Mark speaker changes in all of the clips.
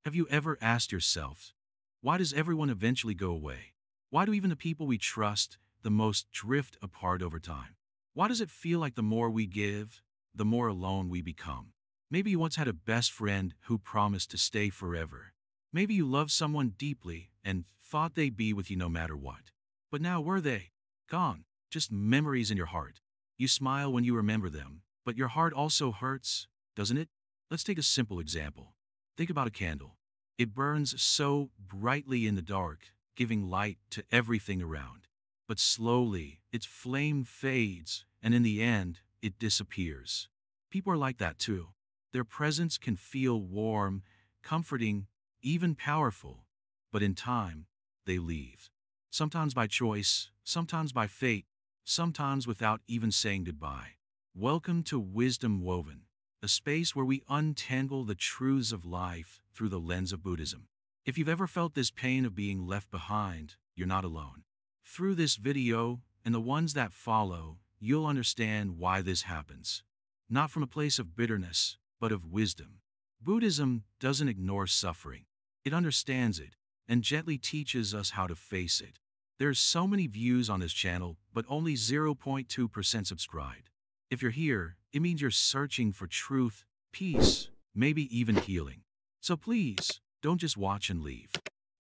Speaker 1: Have you ever asked yourself, why does everyone eventually go away? Why do even the people we trust the most drift apart over time? Why does it feel like the more we give, the more alone we become? Maybe you once had a best friend who promised to stay forever. Maybe you loved someone deeply and thought they'd be with you no matter what. But now where are they? Gone. Just memories in your heart. You smile when you remember them, but your heart also hurts, doesn't it? Let's take a simple example. Think about a candle. It burns so brightly in the dark, giving light to everything around. But slowly, its flame fades, and in the end, it disappears. People are like that too. Their presence can feel warm, comforting, even powerful. But in time, they leave. Sometimes by choice, sometimes by fate, sometimes without even saying goodbye. Welcome to Wisdom Woven, a space where we untangle the truths of life through the lens of Buddhism. If you've ever felt this pain of being left behind, you're not alone. Through this video, and the ones that follow, you'll understand why this happens. Not from a place of bitterness, but of wisdom. Buddhism doesn't ignore suffering. It understands it, and gently teaches us how to face it. There's so many views on this channel, but only 0.2% subscribed. If you're here, it means you're searching for truth, peace, maybe even healing. So please, don't just watch and leave.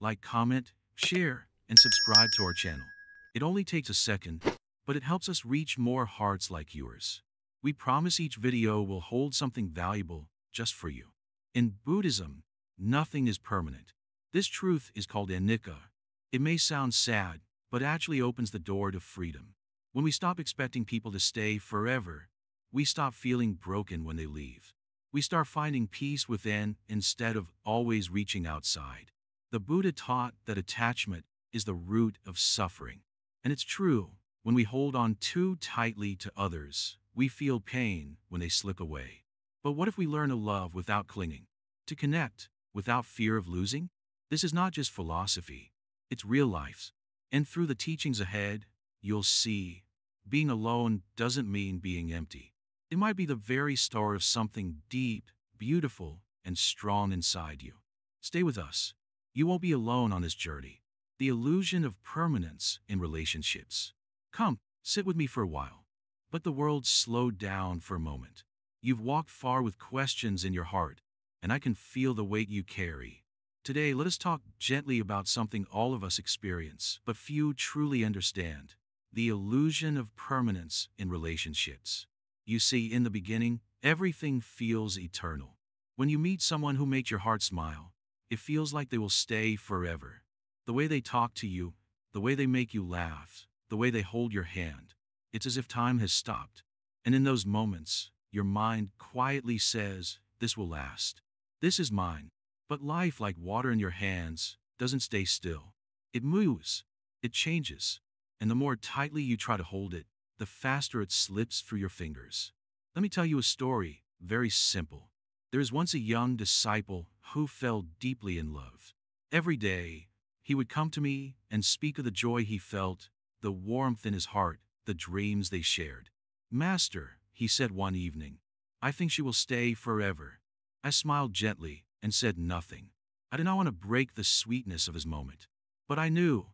Speaker 1: Like, comment, share, and subscribe to our channel. It only takes a second, but it helps us reach more hearts like yours. We promise each video will hold something valuable just for you. In Buddhism, nothing is permanent. This truth is called Anicca. It may sound sad, but actually opens the door to freedom. When we stop expecting people to stay forever, we stop feeling broken when they leave. We start finding peace within instead of always reaching outside. The Buddha taught that attachment is the root of suffering. And it's true, when we hold on too tightly to others, we feel pain when they slip away. But what if we learn to love without clinging? To connect without fear of losing? This is not just philosophy, it's real life. And through the teachings ahead, you'll see, being alone doesn't mean being empty. It might be the very start of something deep, beautiful, and strong inside you. Stay with us. You won't be alone on this journey. The illusion of permanence in relationships. Come, sit with me for a while. Let the world slow down for a moment. You've walked far with questions in your heart, and I can feel the weight you carry. Today, let us talk gently about something all of us experience, but few truly understand: the illusion of permanence in relationships. You see, in the beginning, everything feels eternal. When you meet someone who makes your heart smile, it feels like they will stay forever. The way they talk to you, the way they make you laugh, the way they hold your hand, it's as if time has stopped. And in those moments, your mind quietly says, "This will last. This is mine." But life, like water in your hands, doesn't stay still. It moves. It changes. And the more tightly you try to hold it, the faster it slips through your fingers. Let me tell you a story, very simple. There was once a young disciple who fell deeply in love. Every day, he would come to me and speak of the joy he felt, the warmth in his heart, the dreams they shared. "Master," he said one evening, "I think she will stay forever." I smiled gently and said nothing. I did not want to break the sweetness of his moment. But I knew,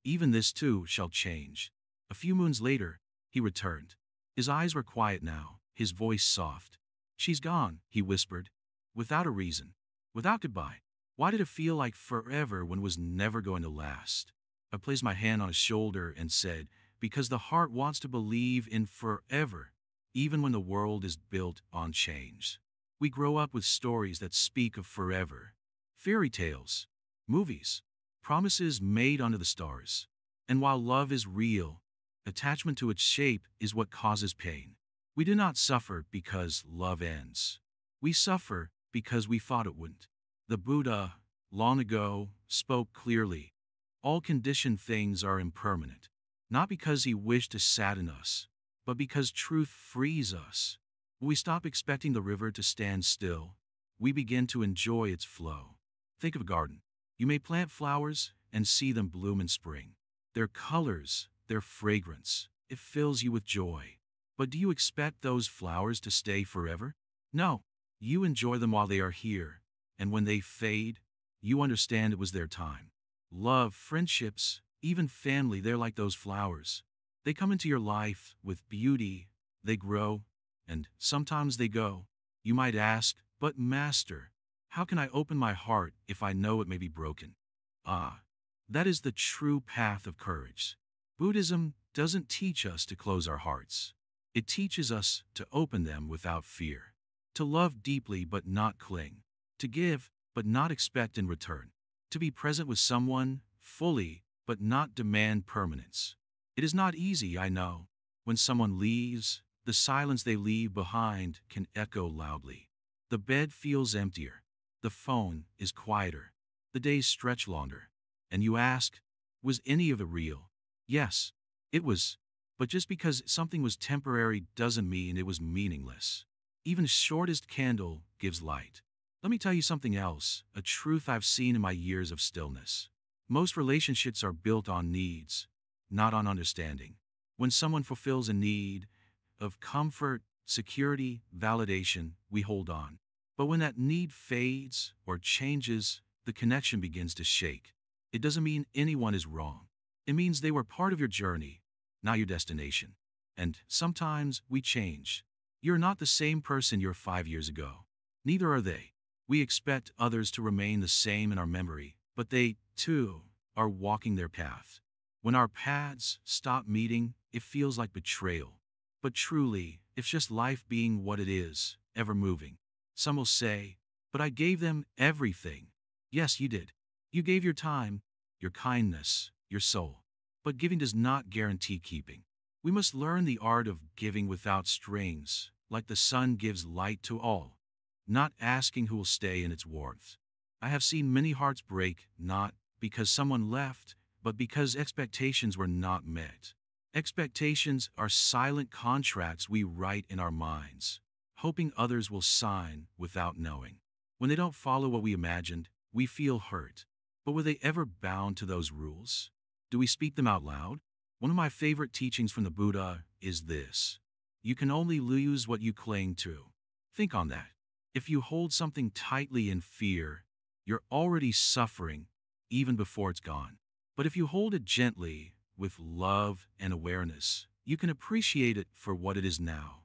Speaker 1: even this too shall change. A few moons later, he returned. His eyes were quiet now, his voice soft. "She's gone," he whispered, without a reason, without goodbye. Why did it feel like forever when it was never going to last? I placed my hand on his shoulder and said, "Because the heart wants to believe in forever, even when the world is built on change." We grow up with stories that speak of forever. Fairy tales, movies, promises made under the stars. And while love is real, attachment to its shape is what causes pain. We do not suffer because love ends. We suffer because we thought it wouldn't. The Buddha, long ago, spoke clearly. All conditioned things are impermanent. Not because he wished to sadden us, but because truth frees us. When we stop expecting the river to stand still, we begin to enjoy its flow. Think of a garden. You may plant flowers and see them bloom in spring. Their colors, their fragrance, it fills you with joy. But do you expect those flowers to stay forever? No. You enjoy them while they are here, and when they fade, you understand it was their time. Love, friendships, even family, they're like those flowers. They come into your life with beauty, they grow, and sometimes they go. You might ask, but Master, how can I open my heart if I know it may be broken? Ah, that is the true path of courage. Buddhism doesn't teach us to close our hearts. It teaches us to open them without fear, to love deeply but not cling, to give but not expect in return, to be present with someone fully but not demand permanence. It is not easy, I know. When someone leaves, the silence they leave behind can echo loudly. The bed feels emptier, the phone is quieter, the days stretch longer, and you ask, was any of it real? Yes, it was. But just because something was temporary doesn't mean it was meaningless. Even shortest candle gives light. Let me tell you something else, a truth I've seen in my years of stillness. Most relationships are built on needs, not on understanding. When someone fulfills a need of comfort, security, validation, we hold on. But when that need fades or changes, the connection begins to shake. It doesn't mean anyone is wrong. It means they were part of your journey, not your destination. And sometimes we change. You're not the same person you were 5 years ago. Neither are they. We expect others to remain the same in our memory, but they, too, are walking their path. When our paths stop meeting, it feels like betrayal. But truly, it's just life being what it is, ever moving. Some will say, but I gave them everything. Yes, you did. You gave your time, your kindness, your soul. But giving does not guarantee keeping. We must learn the art of giving without strings, like the sun gives light to all, not asking who will stay in its warmth. I have seen many hearts break, not because someone left, but because expectations were not met. Expectations are silent contracts we write in our minds, hoping others will sign without knowing. When they don't follow what we imagined, we feel hurt. But were they ever bound to those rules? Do we speak them out loud? One of my favorite teachings from the Buddha is this: you can only lose what you cling to. Think on that. If you hold something tightly in fear, you're already suffering even before it's gone. But if you hold it gently, with love and awareness, you can appreciate it for what it is now,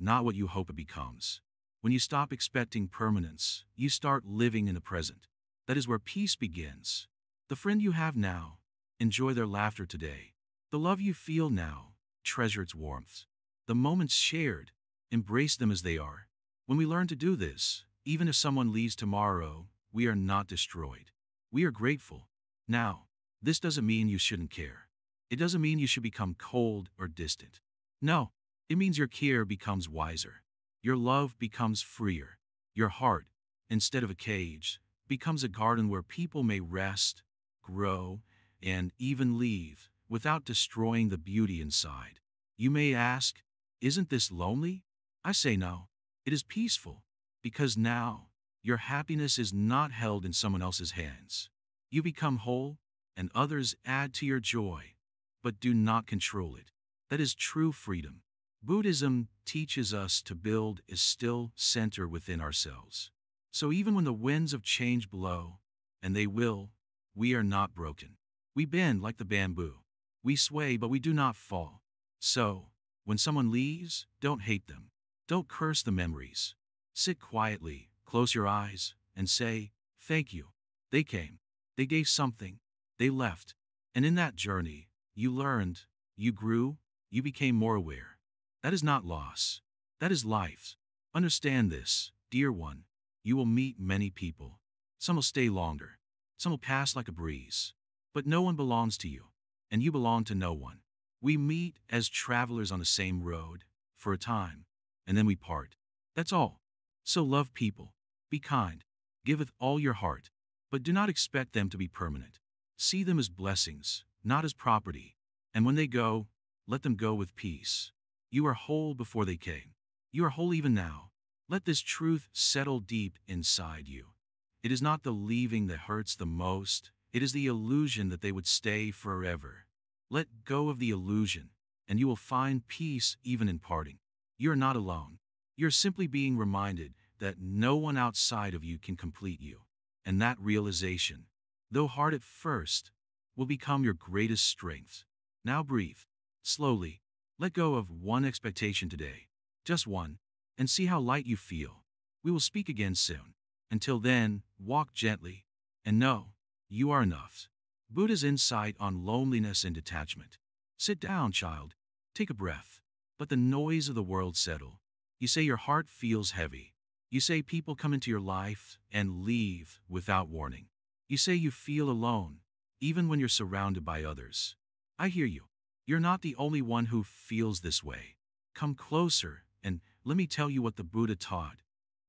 Speaker 1: not what you hope it becomes. When you stop expecting permanence, you start living in the present. That is where peace begins. The friend you have now, enjoy their laughter today. The love you feel now, treasure its warmth. The moments shared, embrace them as they are. When we learn to do this, even if someone leaves tomorrow, we are not destroyed. We are grateful. Now, this doesn't mean you shouldn't care. It doesn't mean you should become cold or distant. No, it means your care becomes wiser. Your love becomes freer. Your heart, instead of a cage, becomes a garden where people may rest, grow, and even leave without destroying the beauty inside. You may ask, isn't this lonely? I say no. It is peaceful, because now, your happiness is not held in someone else's hands. You become whole, and others add to your joy, but do not control it. That is true freedom. Buddhism teaches us to build a still center within ourselves. So even when the winds of change blow, and they will, we are not broken. We bend like the bamboo. We sway, but we do not fall. So, when someone leaves, don't hate them. Don't curse the memories. Sit quietly, close your eyes, and say, thank you. They came. They gave something. They left. And in that journey, you learned, you grew, you became more aware. That is not loss. That is life. Understand this, dear one. You will meet many people. Some will stay longer. Some will pass like a breeze. But no one belongs to you, and you belong to no one. We meet as travelers on the same road, for a time, and then we part. That's all. So love people. Be kind. Give with all your heart. But do not expect them to be permanent. See them as blessings, not as property. And when they go, let them go with peace. You are whole before they came. You are whole even now. Let this truth settle deep inside you. It is not the leaving that hurts the most. It is the illusion that they would stay forever. Let go of the illusion, and you will find peace even in parting. You are not alone. You're simply being reminded that no one outside of you can complete you. And that realization, though hard at first, will become your greatest strength. Now breathe. Slowly. Let go of one expectation today. Just one. And see how light you feel. We will speak again soon. Until then, walk gently. And know, you are enough. Buddha's insight on loneliness and detachment. Sit down, child. Take a breath. Let the noise of the world settle. You say your heart feels heavy. You say people come into your life and leave without warning. You say you feel alone, even when you're surrounded by others. I hear you. You're not the only one who feels this way. Come closer and let me tell you what the Buddha taught.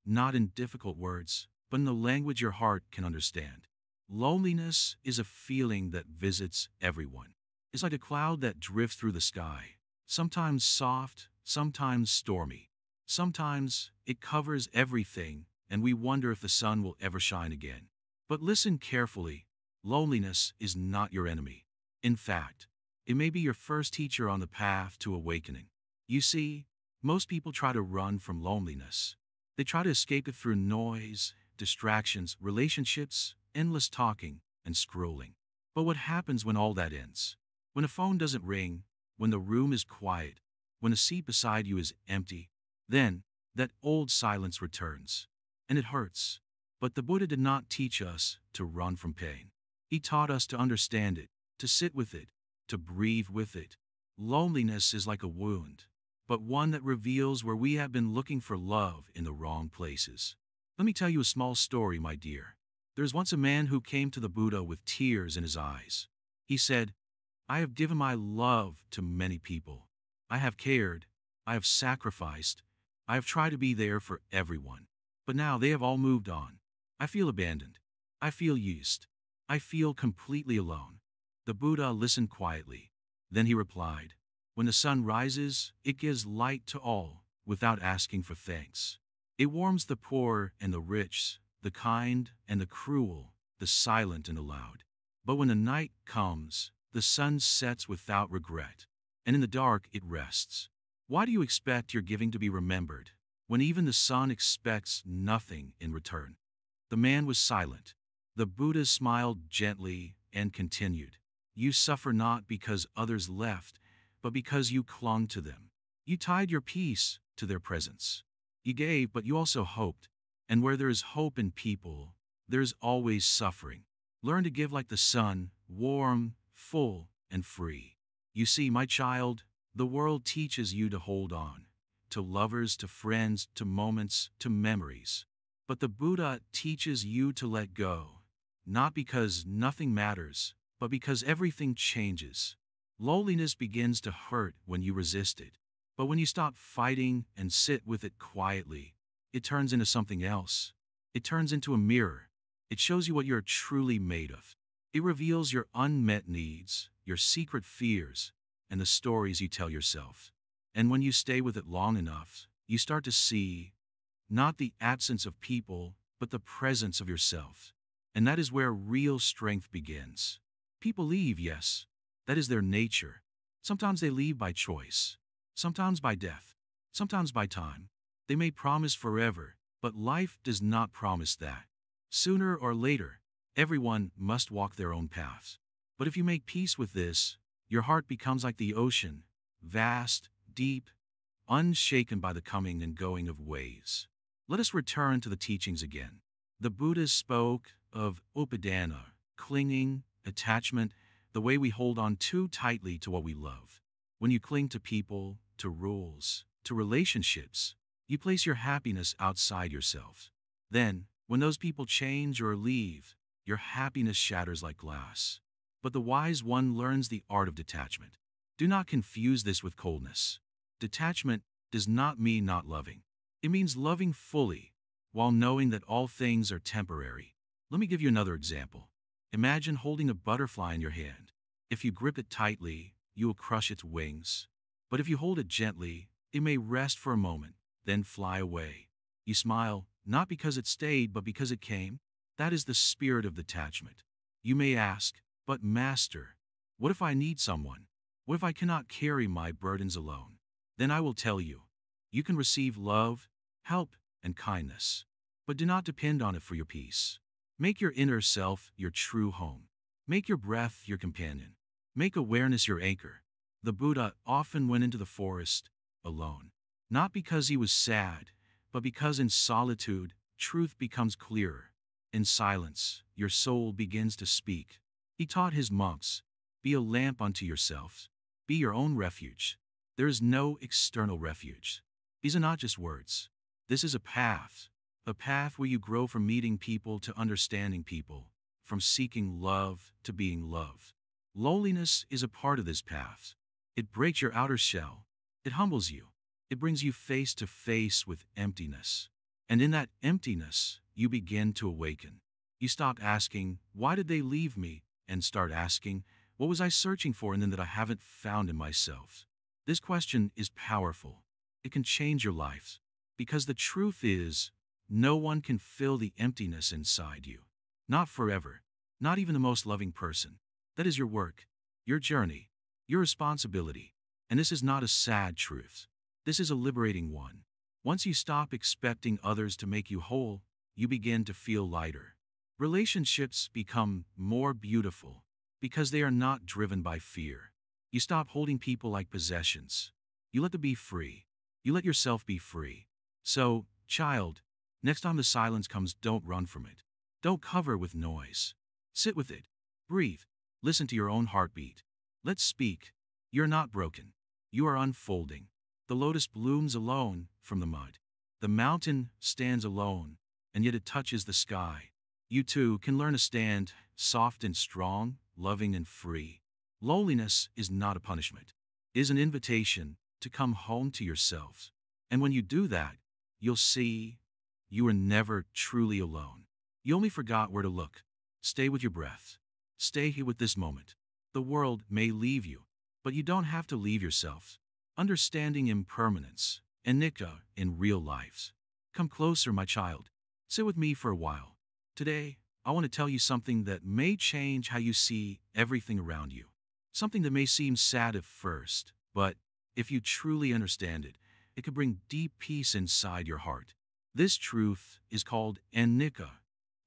Speaker 1: Not in difficult words, but in the language your heart can understand. Loneliness is a feeling that visits everyone. It's like a cloud that drifts through the sky, sometimes soft, sometimes stormy. Sometimes it covers everything, and we wonder if the sun will ever shine again. But listen carefully. Loneliness is not your enemy. In fact, it may be your first teacher on the path to awakening. You see, most people try to run from loneliness. They try to escape it through noise, distractions, relationships, endless talking, and scrolling. But what happens when all that ends? When a phone doesn't ring, when the room is quiet, when the seat beside you is empty, then that old silence returns. And it hurts. But the Buddha did not teach us to run from pain. He taught us to understand it, to sit with it, to breathe with it. Loneliness is like a wound, but one that reveals where we have been looking for love in the wrong places. Let me tell you a small story, my dear. There was once a man who came to the Buddha with tears in his eyes. He said, I have given my love to many people. I have cared. I have sacrificed. I have tried to be there for everyone. But now they have all moved on. I feel abandoned. I feel used. I feel completely alone. The Buddha listened quietly. Then he replied, when the sun rises, it gives light to all, without asking for thanks. It warms the poor and the rich, the kind and the cruel, the silent and the loud. But when the night comes, the sun sets without regret, and in the dark it rests. Why do you expect your giving to be remembered, when even the sun expects nothing in return? The man was silent. The Buddha smiled gently and continued, you suffer not because others left, but because you clung to them. You tied your peace to their presence. You gave, but you also hoped. And where there is hope in people, there is always suffering. Learn to give like the sun, warm, full, and free. You see, my child, the world teaches you to hold on, to lovers, to friends, to moments, to memories. But the Buddha teaches you to let go, not because nothing matters, but because everything changes. Loneliness begins to hurt when you resist it. But when you stop fighting and sit with it quietly, it turns into something else. It turns into a mirror. It shows you what you're truly made of. It reveals your unmet needs, your secret fears, and the stories you tell yourself. And when you stay with it long enough, you start to see not the absence of people, but the presence of yourself. And that is where real strength begins. People leave, yes. That is their nature. Sometimes they leave by choice. Sometimes by death. Sometimes by time. They may promise forever, but life does not promise that. Sooner or later, everyone must walk their own paths. But if you make peace with this, your heart becomes like the ocean, vast, deep, unshaken by the coming and going of waves. Let us return to the teachings again. The Buddha spoke of upadana, clinging, attachment, the way we hold on too tightly to what we love. When you cling to people, to rules, to relationships, you place your happiness outside yourself. Then, when those people change or leave, your happiness shatters like glass. But the wise one learns the art of detachment. Do not confuse this with coldness. Detachment does not mean not loving. It means loving fully, while knowing that all things are temporary. Let me give you another example. Imagine holding a butterfly in your hand. If you grip it tightly, you will crush its wings. But if you hold it gently, it may rest for a moment, then fly away. You smile, not because it stayed, but because it came. That is the spirit of detachment. You may ask, but Master, what if I need someone? What if I cannot carry my burdens alone? Then I will tell you, you can receive love, help, and kindness, but do not depend on it for your peace. Make your inner self your true home. Make your breath your companion. Make awareness your anchor. The Buddha often went into the forest alone, not because he was sad, but because in solitude, truth becomes clearer. In silence, your soul begins to speak. He taught his monks, be a lamp unto yourselves. Be your own refuge. There is no external refuge. These are not just words. This is a path where you grow from meeting people to understanding people, from seeking love to being loved. Loneliness is a part of this path. It breaks your outer shell. It humbles you. It brings you face to face with emptiness. And in that emptiness, you begin to awaken. You stop asking, why did they leave me? And start asking, what was I searching for and then that I haven't found in myself? This question is powerful. It can change your life. Because the truth is, no one can fill the emptiness inside you. Not forever. Not even the most loving person. That is your work, your journey, your responsibility. And this is not a sad truth. This is a liberating one. Once you stop expecting others to make you whole, you begin to feel lighter. Relationships become more beautiful because they are not driven by fear. You stop holding people like possessions. You let them be free. You let yourself be free. So, child, next time the silence comes, don't run from it. Don't cover with noise. Sit with it. Breathe. Listen to your own heartbeat. Let's speak. You're not broken. You are unfolding. The lotus blooms alone from the mud. The mountain stands alone, and yet it touches the sky. You too can learn to stand soft and strong, loving and free. Loneliness is not a punishment. It is an invitation to come home to yourself. And when you do that, you'll see you are never truly alone. You only forgot where to look. Stay with your breath. Stay here with this moment. The world may leave you, but you don't have to leave yourself. Understanding impermanence, Anicca in real life. Come closer, my child. Sit with me for a while. Today, I want to tell you something that may change how you see everything around you. Something that may seem sad at first, but if you truly understand it, it could bring deep peace inside your heart. This truth is called Anicca,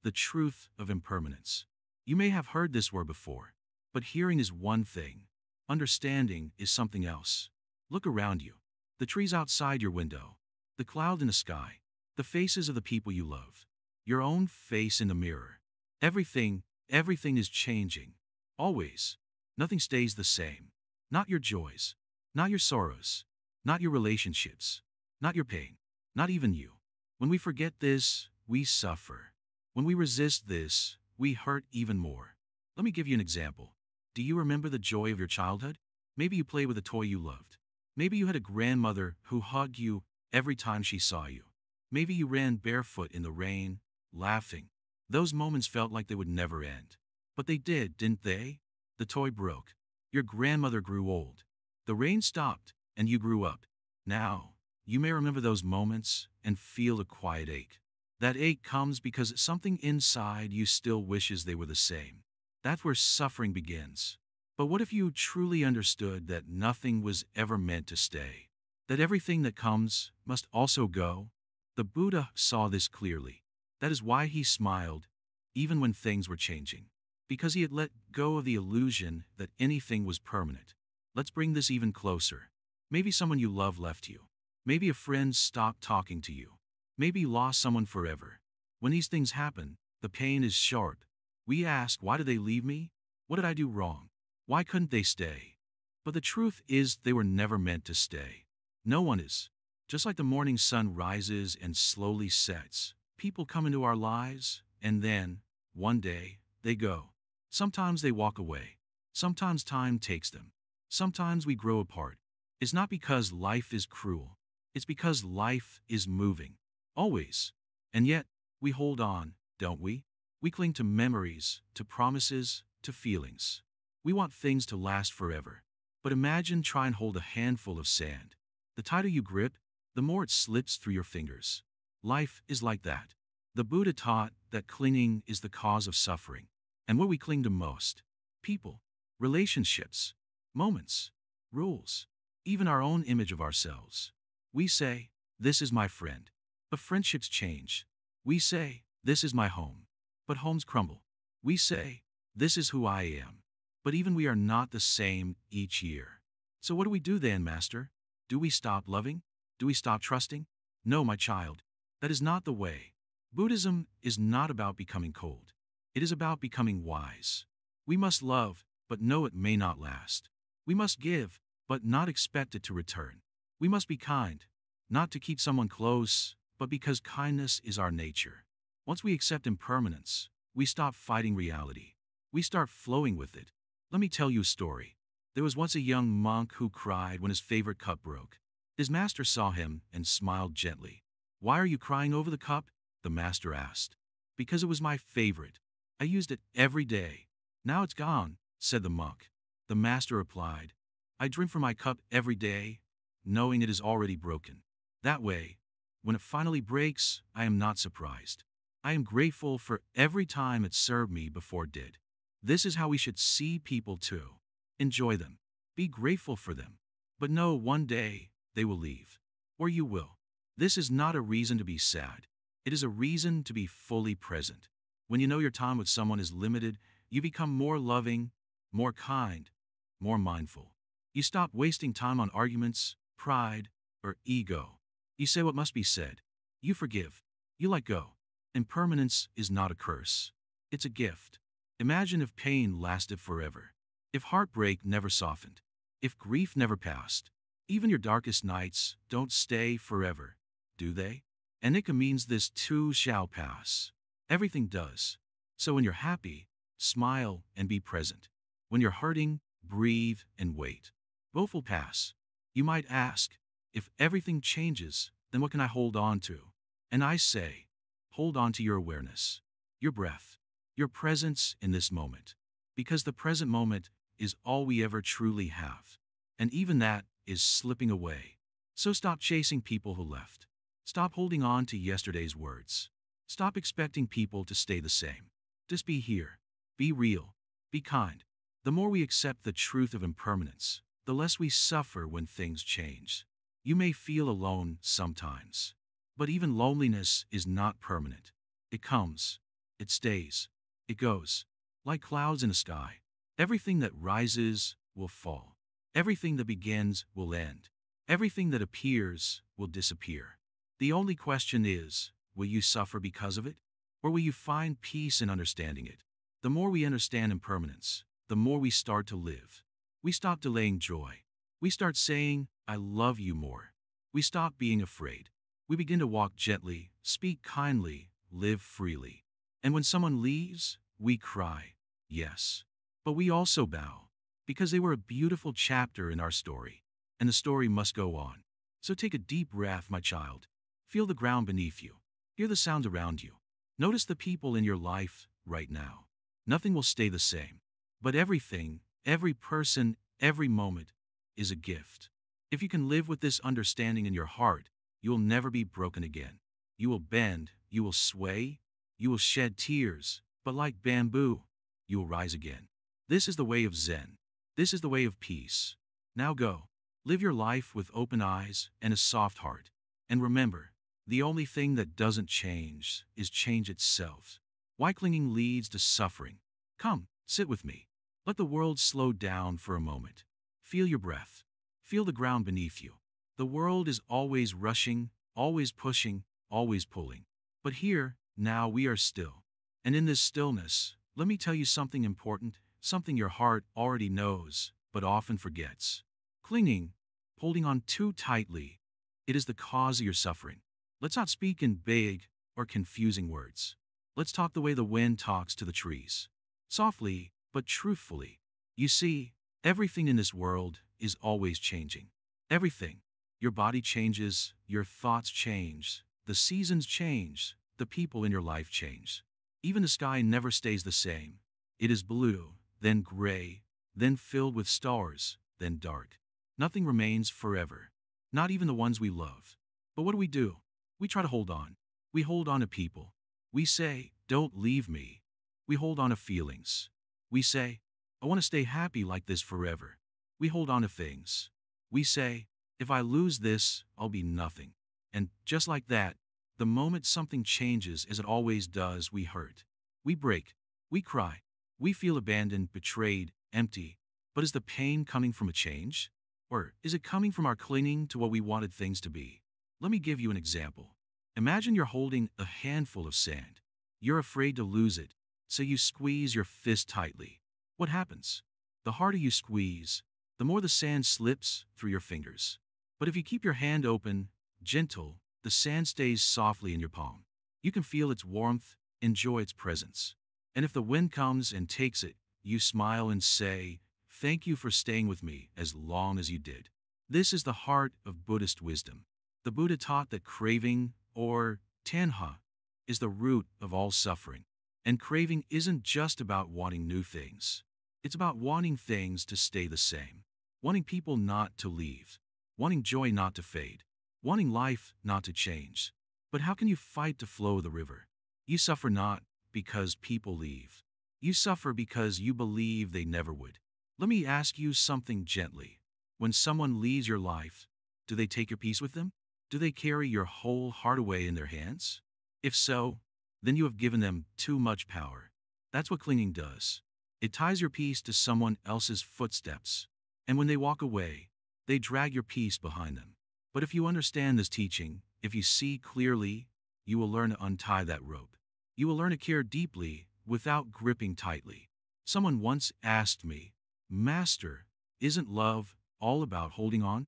Speaker 1: the truth of impermanence. You may have heard this word before, but hearing is one thing. Understanding is something else. Look around you. The trees outside your window, the cloud in the sky, the faces of the people you love, your own face in the mirror. Everything is changing. Always. Nothing stays the same. Not your joys, not your sorrows, not your relationships, not your pain, not even you. When we forget this, we suffer. When we resist this, we hurt even more. Let me give you an example. Do you remember the joy of your childhood? Maybe you played with a toy you loved. Maybe you had a grandmother who hugged you every time she saw you. Maybe you ran barefoot in the rain, laughing. Those moments felt like they would never end. But they did, didn't they? The toy broke. Your grandmother grew old. The rain stopped, and you grew up. Now, you may remember those moments and feel a quiet ache. That ache comes because something inside you still wishes they were the same. That's where suffering begins. But what if you truly understood that nothing was ever meant to stay? That everything that comes must also go? The Buddha saw this clearly. That is why he smiled, even when things were changing. Because he had let go of the illusion that anything was permanent. Let's bring this even closer. Maybe someone you love left you. Maybe a friend stopped talking to you. Maybe you lost someone forever. When these things happen, the pain is sharp. We ask, why did they leave me? What did I do wrong? Why couldn't they stay? But the truth is they were never meant to stay. No one is. Just like the morning sun rises and slowly sets, people come into our lives, and then, one day, they go. Sometimes they walk away. Sometimes time takes them. Sometimes we grow apart. It's not because life is cruel. It's because life is moving. Always. And yet, we hold on, don't we? We cling to memories, to promises, to feelings. We want things to last forever. But imagine trying to hold a handful of sand. The tighter you grip, the more it slips through your fingers. Life is like that. The Buddha taught that clinging is the cause of suffering. And what we cling to most? People, relationships, moments, rules, even our own image of ourselves. We say, this is my friend. But friendships change. We say, this is my home. but homes crumble. We say, this is who I am. But even we are not the same each year. So what do we do then, Master? Do we stop loving? Do we stop trusting? No, my child. That is not the way. Buddhism is not about becoming cold. It is about becoming wise. We must love, but know it may not last. We must give, but not expect it to return. We must be kind, not to keep someone close, but because kindness is our nature. Once we accept impermanence, we stop fighting reality. We start flowing with it. Let me tell you a story. There was once a young monk who cried when his favorite cup broke. His master saw him and smiled gently. "Why are you crying over the cup?" the master asked. "Because it was my favorite. I used it every day. Now it's gone," said the monk. The master replied, "I drink from my cup every day, knowing it is already broken. That way, when it finally breaks, I am not surprised. I am grateful for every time it served me before it did." This is how we should see people too. Enjoy them. Be grateful for them. But know one day they will leave. Or you will. This is not a reason to be sad. It is a reason to be fully present. When you know your time with someone is limited, you become more loving, more kind, more mindful. You stop wasting time on arguments, pride, or ego. You say what must be said. You forgive. You let go. Impermanence is not a curse. It's a gift. Imagine if pain lasted forever. If heartbreak never softened. If grief never passed. Even your darkest nights don't stay forever, do they? Anicca means this too shall pass. Everything does. So when you're happy, smile and be present. When you're hurting, breathe and wait. Both will pass. You might ask, if everything changes, then what can I hold on to? And I say, hold on to your awareness, your breath, your presence in this moment. Because the present moment is all we ever truly have. And even that is slipping away. So stop chasing people who left. Stop holding on to yesterday's words. Stop expecting people to stay the same. Just be here. Be real. Be kind. The more we accept the truth of impermanence, the less we suffer when things change. You may feel alone sometimes. But even loneliness is not permanent. It comes. It stays. It goes. Like clouds in a sky. Everything that rises will fall. Everything that begins will end. Everything that appears will disappear. The only question is, will you suffer because of it? Or will you find peace in understanding it? The more we understand impermanence, the more we start to live. We stop delaying joy. We start saying, I love you more. We stop being afraid. We begin to walk gently, speak kindly, live freely. And when someone leaves, we cry, yes. But we also bow, because they were a beautiful chapter in our story, and the story must go on. So take a deep breath, my child. Feel the ground beneath you. Hear the sound around you. Notice the people in your life right now. Nothing will stay the same. But everything, every person, every moment is a gift. If you can live with this understanding in your heart, you will never be broken again. You will bend, you will sway, you will shed tears, but like bamboo, you will rise again. This is the way of Zen. This is the way of peace. Now go. Live your life with open eyes and a soft heart. And remember, the only thing that doesn't change is change itself. Why clinging leads to suffering? Come, sit with me. Let the world slow down for a moment. Feel your breath. Feel the ground beneath you. The world is always rushing, always pushing, always pulling. But here, now we are still. And in this stillness, let me tell you something important, something your heart already knows, but often forgets. Clinging, holding on too tightly, it is the cause of your suffering. Let's not speak in big or confusing words. Let's talk the way the wind talks to the trees. Softly, but truthfully. You see, everything in this world is always changing. Everything. Your body changes, your thoughts change, the seasons change, the people in your life change. Even the sky never stays the same. It is blue, then gray, then filled with stars, then dark. Nothing remains forever. Not even the ones we love. But what do? We try to hold on. We hold on to people. We say, don't leave me. We hold on to feelings. We say, I want to stay happy like this forever. We hold on to things. We say, if I lose this, I'll be nothing. And just like that, the moment something changes as it always does, we hurt. We break. We cry. We feel abandoned, betrayed, empty. But is the pain coming from a change? Or is it coming from our clinging to what we wanted things to be? Let me give you an example. Imagine you're holding a handful of sand. You're afraid to lose it, so you squeeze your fist tightly. What happens? The harder you squeeze, the more the sand slips through your fingers. But if you keep your hand open, gentle, the sand stays softly in your palm. You can feel its warmth, enjoy its presence. And if the wind comes and takes it, you smile and say, "Thank you for staying with me as long as you did." This is the heart of Buddhist wisdom. The Buddha taught that craving, or tanha, is the root of all suffering. And craving isn't just about wanting new things. It's about wanting things to stay the same. Wanting people not to leave. Wanting joy not to fade. Wanting life not to change. But how can you fight to flow the river? You suffer not because people leave. You suffer because you believe they never would. Let me ask you something gently. When someone leaves your life, do they take your peace with them? Do they carry your whole heart away in their hands? If so, then you have given them too much power. That's what clinging does. It ties your peace to someone else's footsteps. And when they walk away, they drag your peace behind them. But if you understand this teaching, if you see clearly, you will learn to untie that rope. You will learn to care deeply without gripping tightly. Someone once asked me, "Master, isn't love all about holding on?"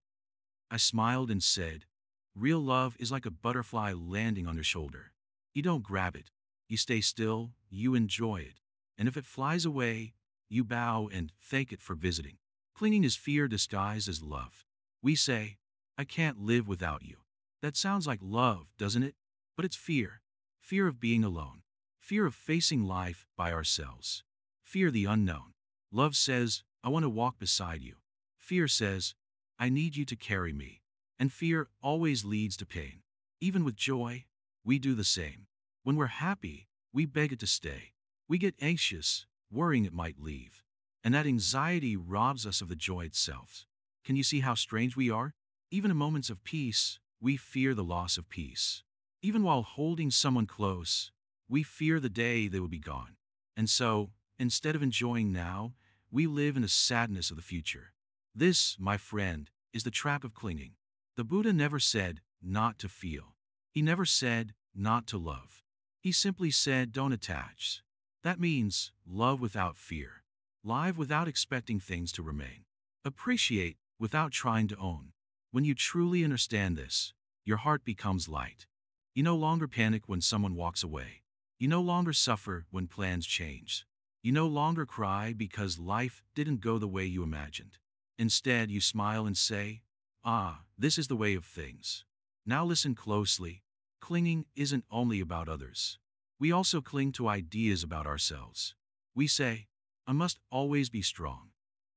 Speaker 1: I smiled and said, "Real love is like a butterfly landing on your shoulder. You don't grab it. You stay still, you enjoy it. And if it flies away, you bow and thank it for visiting." Clinging is fear disguised as love. We say, "I can't live without you." That sounds like love, doesn't it? But it's fear. Fear of being alone. Fear of facing life by ourselves. Fear the unknown. Love says, "I want to walk beside you." Fear says, "I need you to carry me." And fear always leads to pain. Even with joy, we do the same. When we're happy, we beg it to stay. We get anxious, worrying it might leave. And that anxiety robs us of the joy itself. Can you see how strange we are? Even in moments of peace, we fear the loss of peace. Even while holding someone close, we fear the day they will be gone. And so, instead of enjoying now, we live in the sadness of the future. This, my friend, is the trap of clinging. The Buddha never said not to feel. He never said not to love. He simply said don't attach. That means love without fear. Live without expecting things to remain. Appreciate without trying to own. When you truly understand this, your heart becomes light. You no longer panic when someone walks away. You no longer suffer when plans change. You no longer cry because life didn't go the way you imagined. Instead, you smile and say, "Ah, this is the way of things." Now listen closely. Clinging isn't only about others. We also cling to ideas about ourselves. We say, "I must always be strong.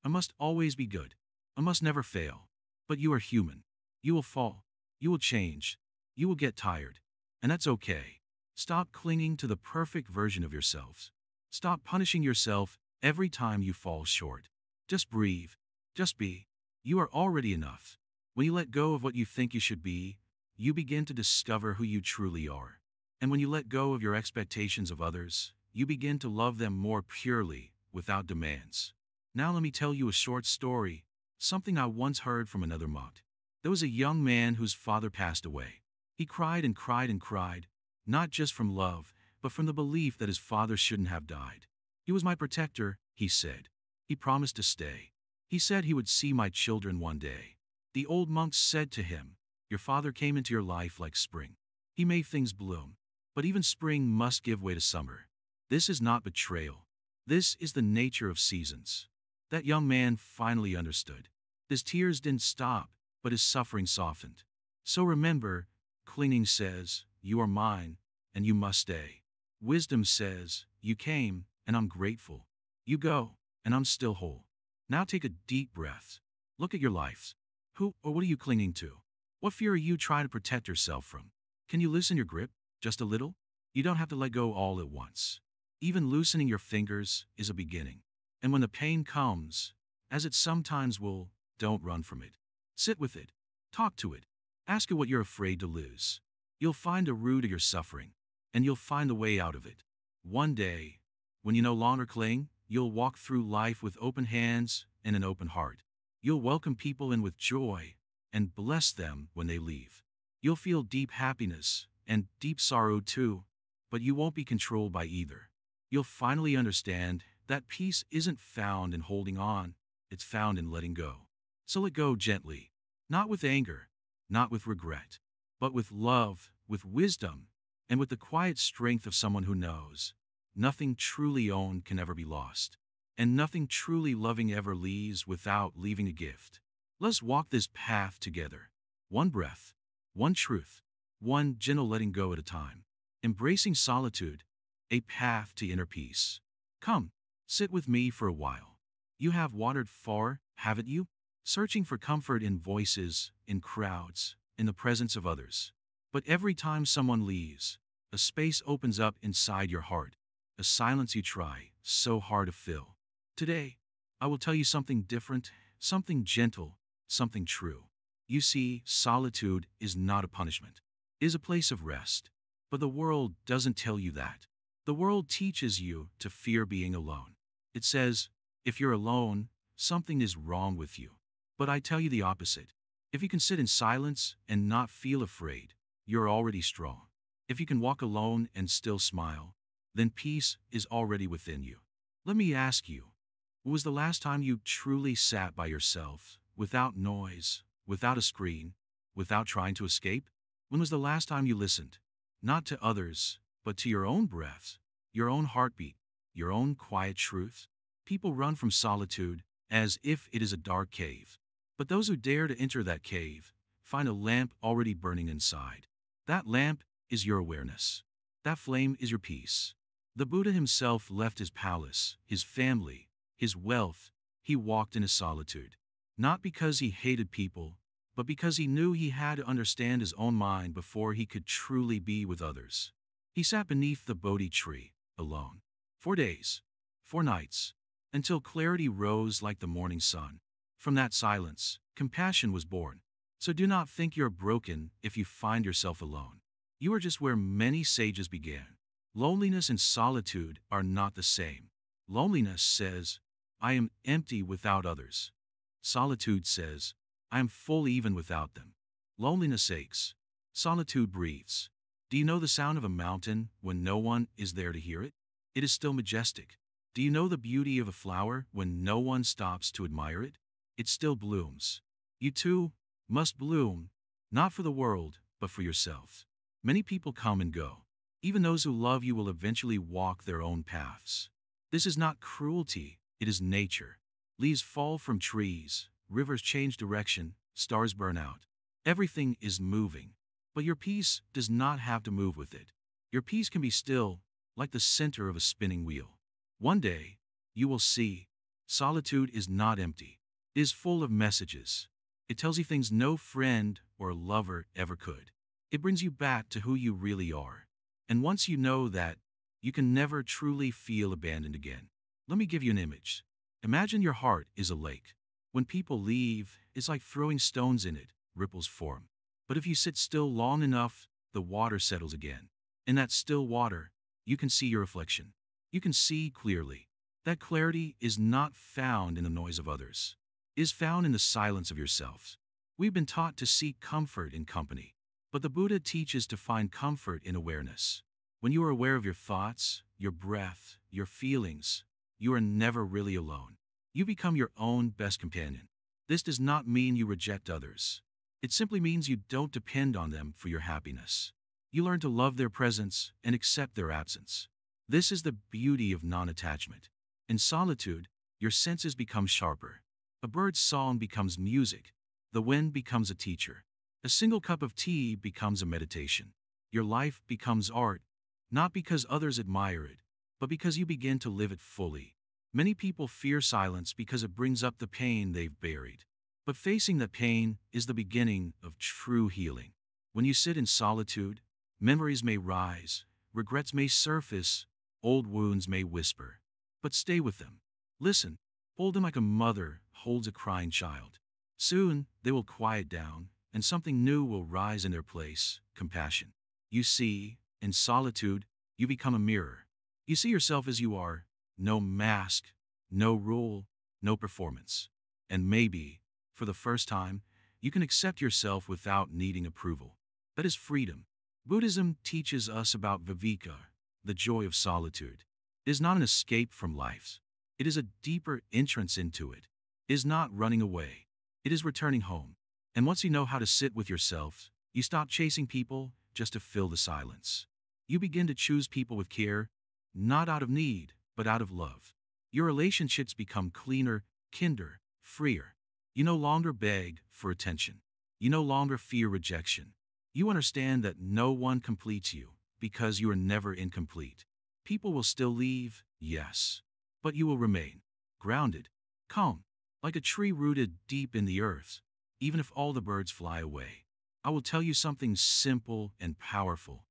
Speaker 1: I must always be good. I must never fail." But you are human. You will fall. You will change. You will get tired. And that's okay. Stop clinging to the perfect version of yourself. Stop punishing yourself every time you fall short. Just breathe. Just be. You are already enough. When you let go of what you think you should be, you begin to discover who you truly are. And when you let go of your expectations of others, you begin to love them more purely, without demands. Now let me tell you a short story, something I once heard from another monk. There was a young man whose father passed away. He cried and cried and cried, not just from love, but from the belief that his father shouldn't have died. "He was my protector," he said. "He promised to stay. He said he would see my children one day." The old monk said to him, "Your father came into your life like spring. He made things bloom. But even spring must give way to summer. This is not betrayal. This is the nature of seasons." That young man finally understood. His tears didn't stop, but his suffering softened. So remember, clinging says, "You are mine, and you must stay." Wisdom says, "You came, and I'm grateful. You go, and I'm still whole." Now take a deep breath. Look at your life. Who or what are you clinging to? What fear are you trying to protect yourself from? Can you loosen your grip, just a little? You don't have to let go all at once. Even loosening your fingers is a beginning. And when the pain comes, as it sometimes will, don't run from it. Sit with it. Talk to it. Ask it what you're afraid to lose. You'll find a root of your suffering, and you'll find the way out of it. One day, when you no longer cling, you'll walk through life with open hands and an open heart. You'll welcome people in with joy and bless them when they leave. You'll feel deep happiness and deep sorrow too, but you won't be controlled by either. You'll finally understand that peace isn't found in holding on, it's found in letting go. So let go gently, not with anger, not with regret, but with love, with wisdom, and with the quiet strength of someone who knows nothing truly owned can ever be lost, and nothing truly loving ever leaves without leaving a gift. Let's walk this path together. One breath, one truth, one gentle letting go at a time. Embracing solitude, a path to inner peace. Come, sit with me for a while. You have wandered far, haven't you? Searching for comfort in voices, in crowds, in the presence of others. But every time someone leaves, a space opens up inside your heart, a silence you try so hard to fill. Today, I will tell you something different, something gentle, something true. You see, solitude is not a punishment. It is a place of rest. But the world doesn't tell you that. The world teaches you to fear being alone. It says, if you're alone, something is wrong with you. But I tell you the opposite. If you can sit in silence and not feel afraid, you're already strong. If you can walk alone and still smile, then peace is already within you. Let me ask you, when was the last time you truly sat by yourself, without noise, without a screen, without trying to escape? When was the last time you listened, not to others, but to your own breath, your own heartbeat, your own quiet truth? People run from solitude as if it is a dark cave. But those who dare to enter that cave find a lamp already burning inside. That lamp is your awareness. That flame is your peace. The Buddha himself left his palace, his family, his wealth. He walked in his solitude. Not because he hated people, but because he knew he had to understand his own mind before he could truly be with others. He sat beneath the Bodhi tree, alone, 4 days, 4 nights, until clarity rose like the morning sun. From that silence, compassion was born. So do not think you're broken if you find yourself alone. You are just where many sages began. Loneliness and solitude are not the same. Loneliness says, I am empty without others. Solitude says, I am full even without them. Loneliness aches. Solitude breathes. Do you know the sound of a mountain when no one is there to hear it? It is still majestic. Do you know the beauty of a flower when no one stops to admire it? It still blooms. You too must bloom, not for the world, but for yourself. Many people come and go. Even those who love you will eventually walk their own paths. This is not cruelty, it is nature. Leaves fall from trees, rivers change direction, stars burn out. Everything is moving. But your peace does not have to move with it. Your peace can be still, like the center of a spinning wheel. One day, you will see, solitude is not empty. It is full of messages. It tells you things no friend or lover ever could. It brings you back to who you really are. And once you know that, you can never truly feel abandoned again. Let me give you an image. Imagine your heart is a lake. When people leave, it's like throwing stones in it, ripples form. But if you sit still long enough, the water settles again. In that still water, you can see your reflection. You can see clearly. That clarity is not found in the noise of others. It is found in the silence of yourself. We've been taught to seek comfort in company. But the Buddha teaches to find comfort in awareness. When you are aware of your thoughts, your breath, your feelings, you are never really alone. You become your own best companion. This does not mean you reject others. It simply means you don't depend on them for your happiness. You learn to love their presence and accept their absence. This is the beauty of non-attachment. In solitude, your senses become sharper. A bird's song becomes music. The wind becomes a teacher. A single cup of tea becomes a meditation. Your life becomes art, not because others admire it, but because you begin to live it fully. Many people fear silence because it brings up the pain they've buried. But facing that pain is the beginning of true healing. When you sit in solitude, memories may rise, regrets may surface, old wounds may whisper. But stay with them. Listen. Hold them like a mother holds a crying child. Soon, they will quiet down, and something new will rise in their place, compassion. You see, in solitude, you become a mirror. You see yourself as you are, no mask, no rule, no performance. And maybe, for the first time, you can accept yourself without needing approval. That is freedom. Buddhism teaches us about viveka, the joy of solitude. It is not an escape from life. It is a deeper entrance into it. It is not running away. It is returning home. And once you know how to sit with yourself, you stop chasing people just to fill the silence. You begin to choose people with care, not out of need, but out of love. Your relationships become cleaner, kinder, freer. You no longer beg for attention. You no longer fear rejection. You understand that no one completes you because you are never incomplete. People will still leave, yes, but you will remain grounded, calm, like a tree rooted deep in the earth, even if all the birds fly away. I will tell you something simple and powerful.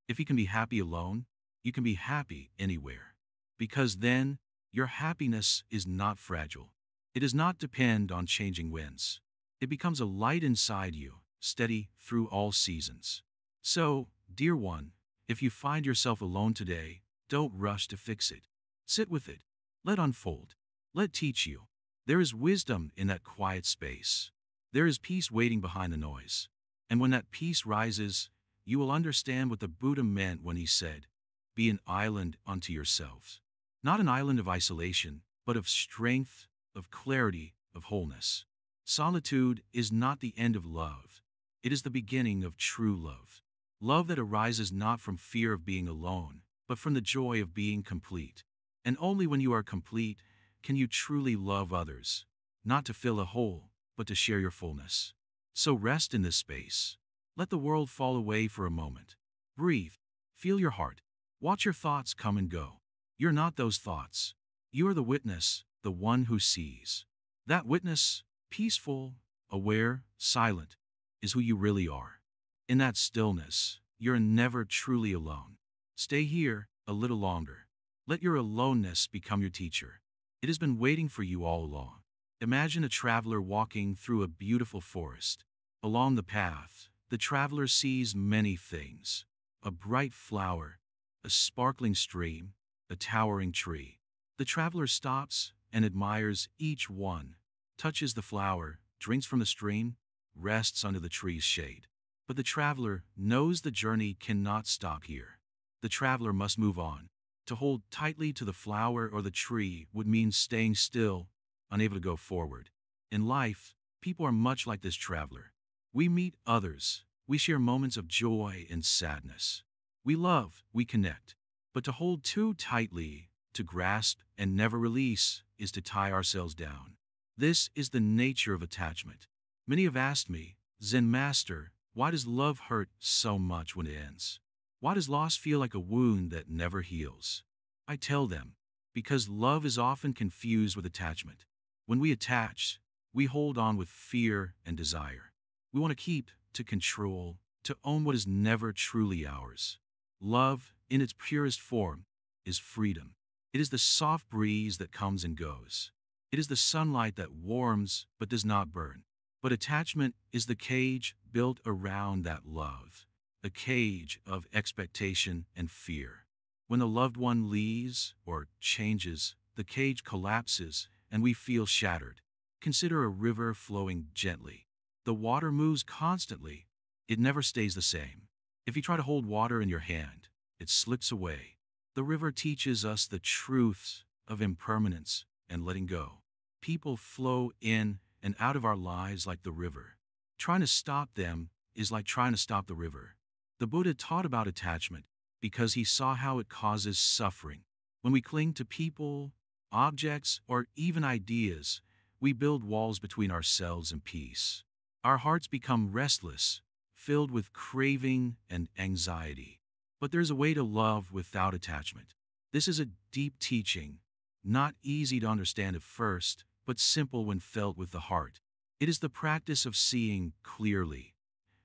Speaker 1: If you can be happy alone, you can be happy anywhere. Because then, your happiness is not fragile. It does not depend on changing winds. It becomes a light inside you, steady through all seasons. So, dear one, if you find yourself alone today, don't rush to fix it. Sit with it. Let unfold. Let teach you. There is wisdom in that quiet space. There is peace waiting behind the noise. And when that peace rises, you will understand what the Buddha meant when he said, "Be an island unto yourselves." Not an island of isolation, but of strength, of clarity, of wholeness. Solitude is not the end of love. It is the beginning of true love. Love that arises not from fear of being alone, but from the joy of being complete. And only when you are complete can you truly love others, not to fill a hole, but to share your fullness. So rest in this space. Let the world fall away for a moment. Breathe. Feel your heart. Watch your thoughts come and go. You're not those thoughts. You are the witness, the one who sees. That witness, peaceful, aware, silent, is who you really are. In that stillness, you're never truly alone. Stay here a little longer. Let your aloneness become your teacher. It has been waiting for you all along. Imagine a traveler walking through a beautiful forest. Along the path, the traveler sees many things: a bright flower, a sparkling stream, a towering tree. The traveler stops and admires each one, touches the flower, drinks from the stream, rests under the tree's shade. But the traveler knows the journey cannot stop here. The traveler must move on. To hold tightly to the flower or the tree would mean staying still, unable to go forward. In life, people are much like this traveler. We meet others. We share moments of joy and sadness. We love, we connect. But to hold too tightly, to grasp and never release, is to tie ourselves down. This is the nature of attachment. Many have asked me, "Zen Master, why does love hurt so much when it ends? Why does loss feel like a wound that never heals?" I tell them, because love is often confused with attachment. When we attach, we hold on with fear and desire. We want to keep, to control, to own what is never truly ours. Love, in its purest form, is freedom. It is the soft breeze that comes and goes. It is the sunlight that warms but does not burn. But attachment is the cage built around that love, a cage of expectation and fear. When a loved one leaves or changes, the cage collapses and we feel shattered. Consider a river flowing gently. The water moves constantly. It never stays the same. If you try to hold water in your hand, it slips away. The river teaches us the truths of impermanence and letting go. People flow in and out of our lives like the river. Trying to stop them is like trying to stop the river. The Buddha taught about attachment because he saw how it causes suffering. When we cling to people, objects, or even ideas, we build walls between ourselves and peace. Our hearts become restless, filled with craving and anxiety. But there's a way to love without attachment. This is a deep teaching, not easy to understand at first, but simple when felt with the heart. It is the practice of seeing clearly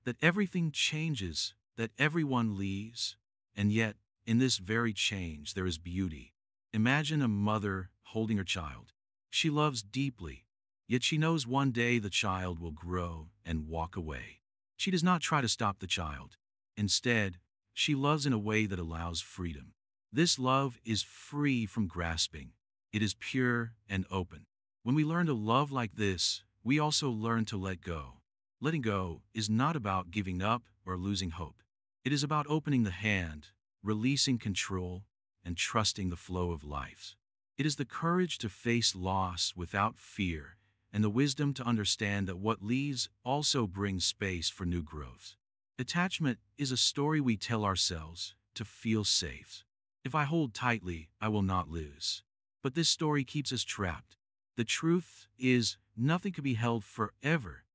Speaker 1: that everything changes, that everyone leaves, and yet, in this very change, there is beauty. Imagine a mother holding her child. She loves deeply, yet she knows one day the child will grow and walk away. She does not try to stop the child. Instead, she loves in a way that allows freedom. This love is free from grasping. It is pure and open. When we learn to love like this, we also learn to let go. Letting go is not about giving up or losing hope. It is about opening the hand, releasing control, and trusting the flow of life. It is the courage to face loss without fear and the wisdom to understand that what leaves also brings space for new growth. Attachment is a story we tell ourselves to feel safe. If I hold tightly, I will not lose. But this story keeps us trapped. The truth is, nothing can be held forever.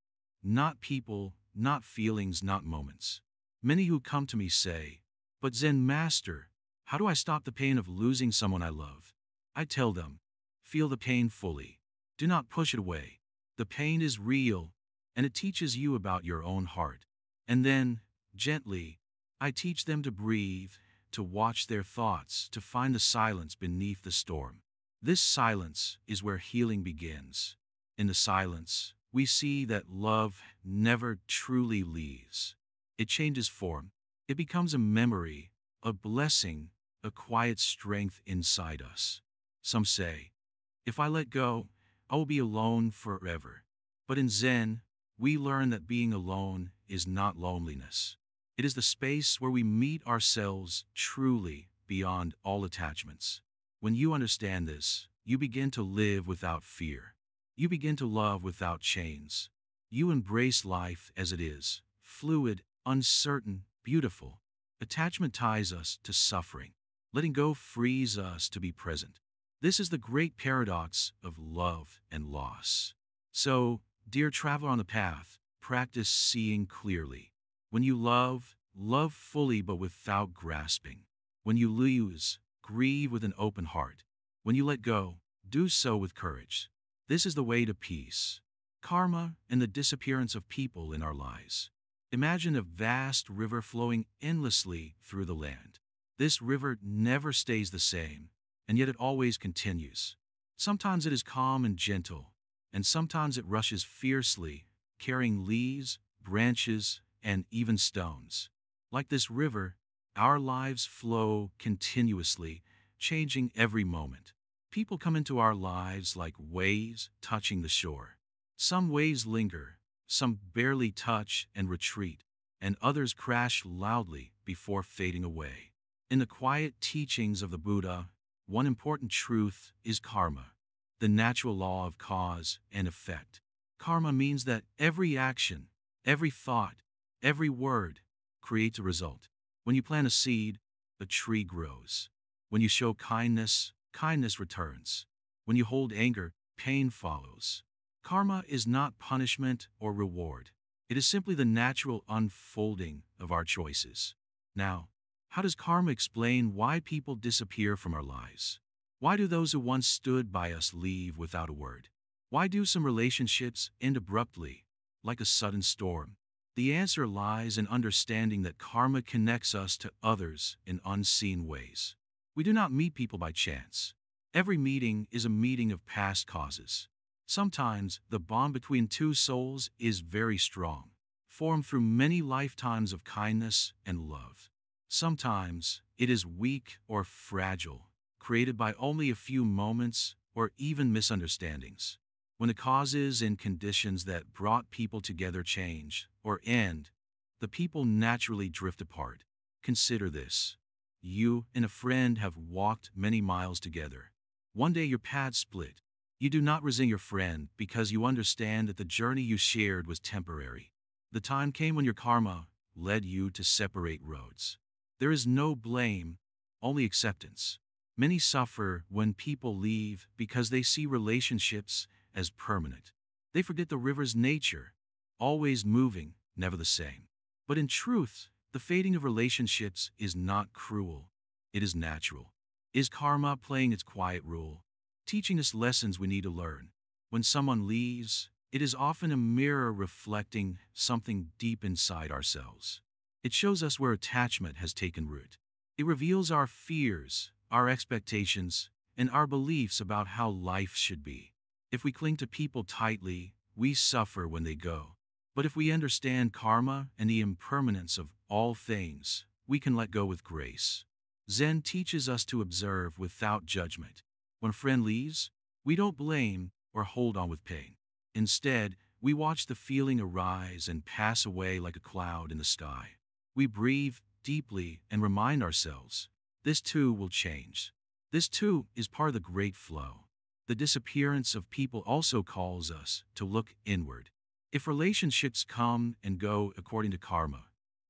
Speaker 1: Not people, not feelings, not moments. Many who come to me say, "But Zen Master, how do I stop the pain of losing someone I love?" I tell them, feel the pain fully. Do not push it away. The pain is real, and it teaches you about your own heart. And then, gently, I teach them to breathe, to watch their thoughts, to find the silence beneath the storm. This silence is where healing begins. In the silence, we see that love never truly leaves. It changes form. It becomes a memory, a blessing, a quiet strength inside us. Some say, if I let go, I will be alone forever. But in Zen, we learn that being alone is not loneliness. It is the space where we meet ourselves truly beyond all attachments. When you understand this, you begin to live without fear. You begin to love without chains. You embrace life as it is, fluid, uncertain, beautiful. Attachment ties us to suffering. Letting go frees us to be present. This is the great paradox of love and loss. So, dear traveler on the path, practice seeing clearly. When you love, love fully but without grasping. When you lose, grieve with an open heart. When you let go, do so with courage. This is the way to peace, karma, and the disappearance of people in our lives. Imagine a vast river flowing endlessly through the land. This river never stays the same, and yet it always continues. Sometimes it is calm and gentle, and sometimes it rushes fiercely, carrying leaves, branches, and even stones. Like this river, our lives flow continuously, changing every moment. People come into our lives like waves touching the shore. Some waves linger, some barely touch and retreat, and others crash loudly before fading away. In the quiet teachings of the Buddha, one important truth is karma, the natural law of cause and effect. Karma means that every action, every thought, every word creates a result. When you plant a seed, a tree grows. When you show kindness, kindness returns. When you hold anger, pain follows. Karma is not punishment or reward. It is simply the natural unfolding of our choices. Now, how does karma explain why people disappear from our lives? Why do those who once stood by us leave without a word? Why do some relationships end abruptly, like a sudden storm? The answer lies in understanding that karma connects us to others in unseen ways. We do not meet people by chance. Every meeting is a meeting of past causes. Sometimes the bond between two souls is very strong, formed through many lifetimes of kindness and love. Sometimes it is weak or fragile, created by only a few moments or even misunderstandings. When the causes and conditions that brought people together change or end, the people naturally drift apart. Consider this. You and a friend have walked many miles together. One day your paths split. You do not resent your friend because you understand that the journey you shared was temporary. The time came when your karma led you to separate roads. There is no blame, only acceptance. Many suffer when people leave because they see relationships as permanent. They forget the river's nature, always moving, never the same. But in truth, the fading of relationships is not cruel. It is natural. Is karma playing its quiet role, teaching us lessons we need to learn? When someone leaves, it is often a mirror reflecting something deep inside ourselves. It shows us where attachment has taken root. It reveals our fears, our expectations, and our beliefs about how life should be. If we cling to people tightly, we suffer when they go. But if we understand karma and the impermanence of all things, we can let go with grace. Zen teaches us to observe without judgment. When a friend leaves, we don't blame or hold on with pain. Instead, we watch the feeling arise and pass away like a cloud in the sky. We breathe deeply and remind ourselves, this too will change. This too is part of the great flow. The disappearance of people also calls us to look inward. If relationships come and go according to karma,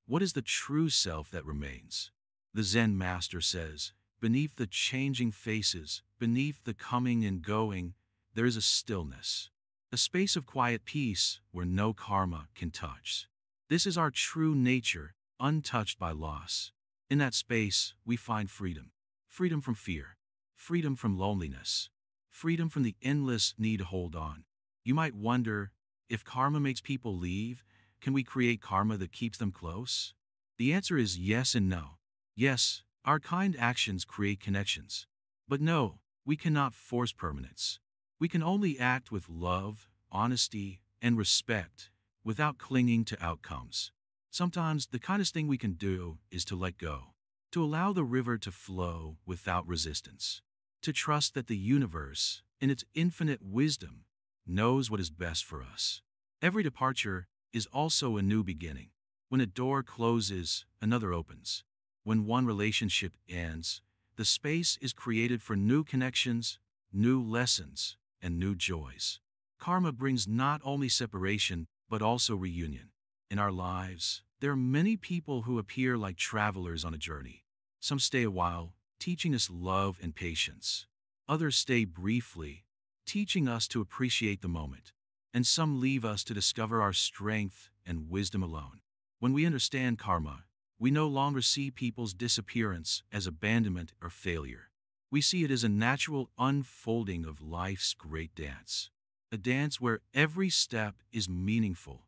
Speaker 1: what is the true self that remains? The Zen Master says, beneath the changing faces, beneath the coming and going, there is a stillness. A space of quiet peace where no karma can touch. This is our true nature, untouched by loss. In that space, we find freedom. Freedom from fear. Freedom from loneliness. Freedom from the endless need to hold on. You might wonder, if karma makes people leave, can we create karma that keeps them close? The answer is yes and no. Yes, our kind actions create connections. But no, we cannot force permanence. We can only act with love, honesty, and respect, without clinging to outcomes. Sometimes the kindest thing we can do is to let go, to allow the river to flow without resistance, to trust that the universe, in its infinite wisdom, knows what is best for us. Every departure is also a new beginning. When a door closes, another opens. When one relationship ends, the space is created for new connections, new lessons, and new joys. Karma brings not only separation, but also reunion. In our lives, there are many people who appear like travelers on a journey. Some stay a while, teaching us love and patience. Others stay briefly, teaching us to appreciate the moment. And some leave us to discover our strength and wisdom alone. When we understand karma, we no longer see people's disappearance as abandonment or failure. We see it as a natural unfolding of life's great dance. A dance where every step is meaningful,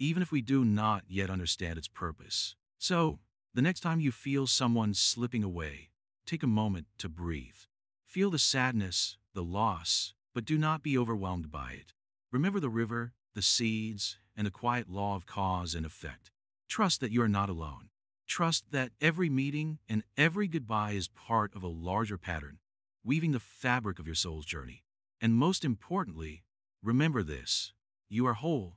Speaker 1: even if we do not yet understand its purpose. So, the next time you feel someone slipping away, take a moment to breathe. Feel the sadness, the loss, but do not be overwhelmed by it. Remember the river, the seeds, and the quiet law of cause and effect. Trust that you are not alone. Trust that every meeting and every goodbye is part of a larger pattern, weaving the fabric of your soul's journey. And most importantly, remember this: you are whole,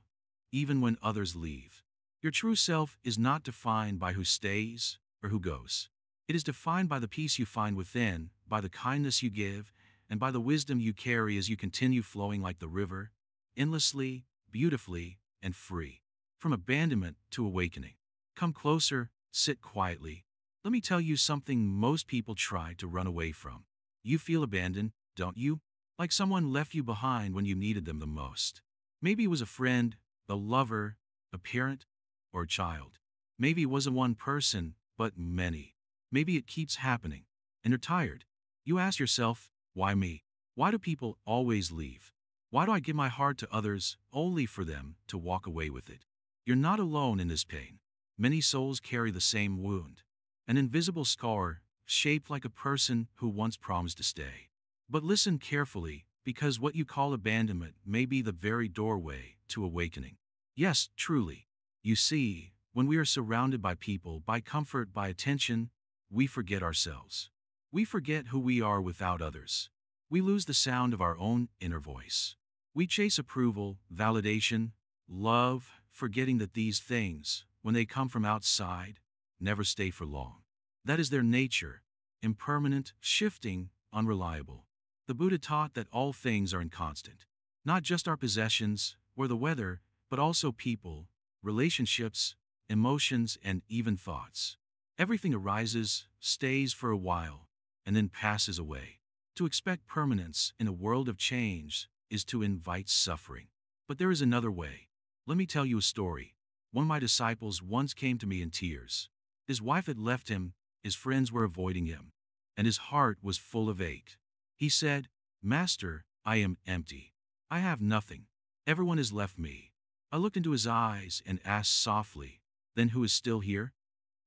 Speaker 1: even when others leave. Your true self is not defined by who stays or who goes. It is defined by the peace you find within, by the kindness you give, and by the wisdom you carry as you continue flowing like the river, endlessly, beautifully, and free. From abandonment to awakening. Come closer, sit quietly. Let me tell you something most people try to run away from. You feel abandoned, don't you? Like someone left you behind when you needed them the most. Maybe it was a friend, a lover, a parent, or a child. Maybe it wasn't one person, but many. Maybe it keeps happening, and you're tired. You ask yourself, why me? Why do people always leave? Why do I give my heart to others only for them to walk away with it? You're not alone in this pain. Many souls carry the same wound, an invisible scar shaped like a person who once promised to stay. But listen carefully, because what you call abandonment may be the very doorway to awakening. Yes, truly. You see, when we are surrounded by people, by comfort, by attention, we forget ourselves. We forget who we are without others. We lose the sound of our own inner voice. We chase approval, validation, love, forgetting that these things, when they come from outside, never stay for long. That is their nature, impermanent, shifting, unreliable. The Buddha taught that all things are inconstant. Not just our possessions or the weather, but also people, relationships, emotions, and even thoughts. Everything arises, stays for a while, and then passes away. To expect permanence in a world of change is to invite suffering. But there is another way. Let me tell you a story. One of my disciples once came to me in tears. His wife had left him, his friends were avoiding him, and his heart was full of ache. He said, "Master, I am empty. I have nothing. Everyone has left me." I looked into his eyes and asked softly, "Then who is still here?"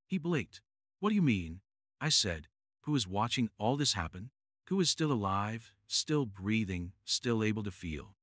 Speaker 1: He blinked. "What do you mean?" I said, "Who is watching all this happen? Who is still alive, still breathing, still able to feel?"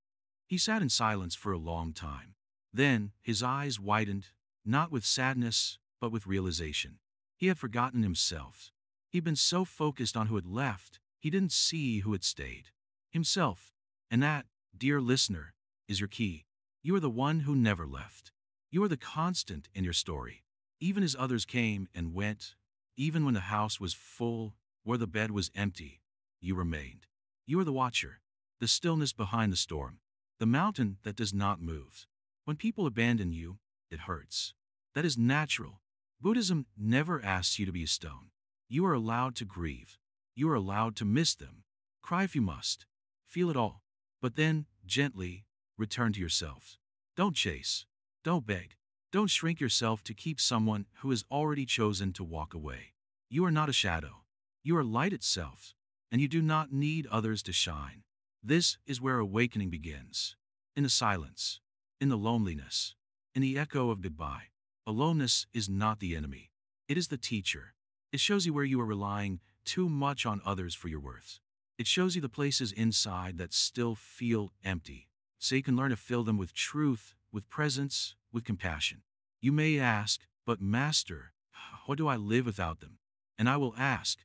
Speaker 1: He sat in silence for a long time. Then, his eyes widened, not with sadness, but with realization. He had forgotten himself. He'd been so focused on who had left, he didn't see who had stayed. Himself. And that, dear listener, is your key. You are the one who never left. You are the constant in your story. Even as others came and went, even when the house was full or the bed was empty, you remained. You are the watcher, the stillness behind the storm, the mountain that does not move. When people abandon you, it hurts. That is natural. Buddhism never asks you to be a stone. You are allowed to grieve. You are allowed to miss them. Cry if you must. Feel it all. But then, gently, return to yourself. Don't chase. Don't beg. Don't shrink yourself to keep someone who has already chosen to walk away. You are not a shadow. You are light itself, and you do not need others to shine. This is where awakening begins. In the silence, in the loneliness, in the echo of goodbye. Aloneness is not the enemy. It is the teacher. It shows you where you are relying too much on others for your worth. It shows you the places inside that still feel empty, so you can learn to fill them with truth, with presence, with compassion. You may ask, but Master, how do I live without them? And I will ask,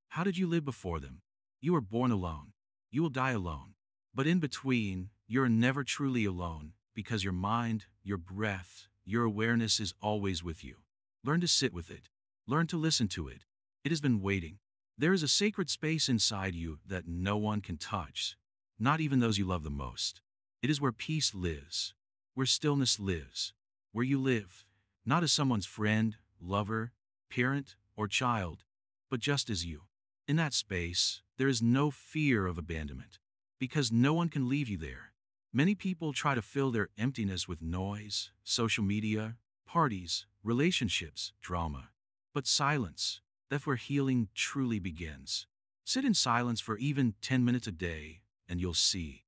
Speaker 1: how did you live before them? You were born alone. You will die alone. But in between, you're never truly alone, because your mind, your breath, your awareness is always with you. Learn to sit with it. Learn to listen to it. It has been waiting. There is a sacred space inside you that no one can touch, not even those you love the most. It is where peace lives, where stillness lives, where you live, not as someone's friend, lover, parent, or child, but just as you. In that space, there is no fear of abandonment, because no one can leave you there. Many people try to fill their emptiness with noise, social media, parties, relationships, drama. But silence, that's where healing truly begins. Sit in silence for even 10 minutes a day, and you'll see.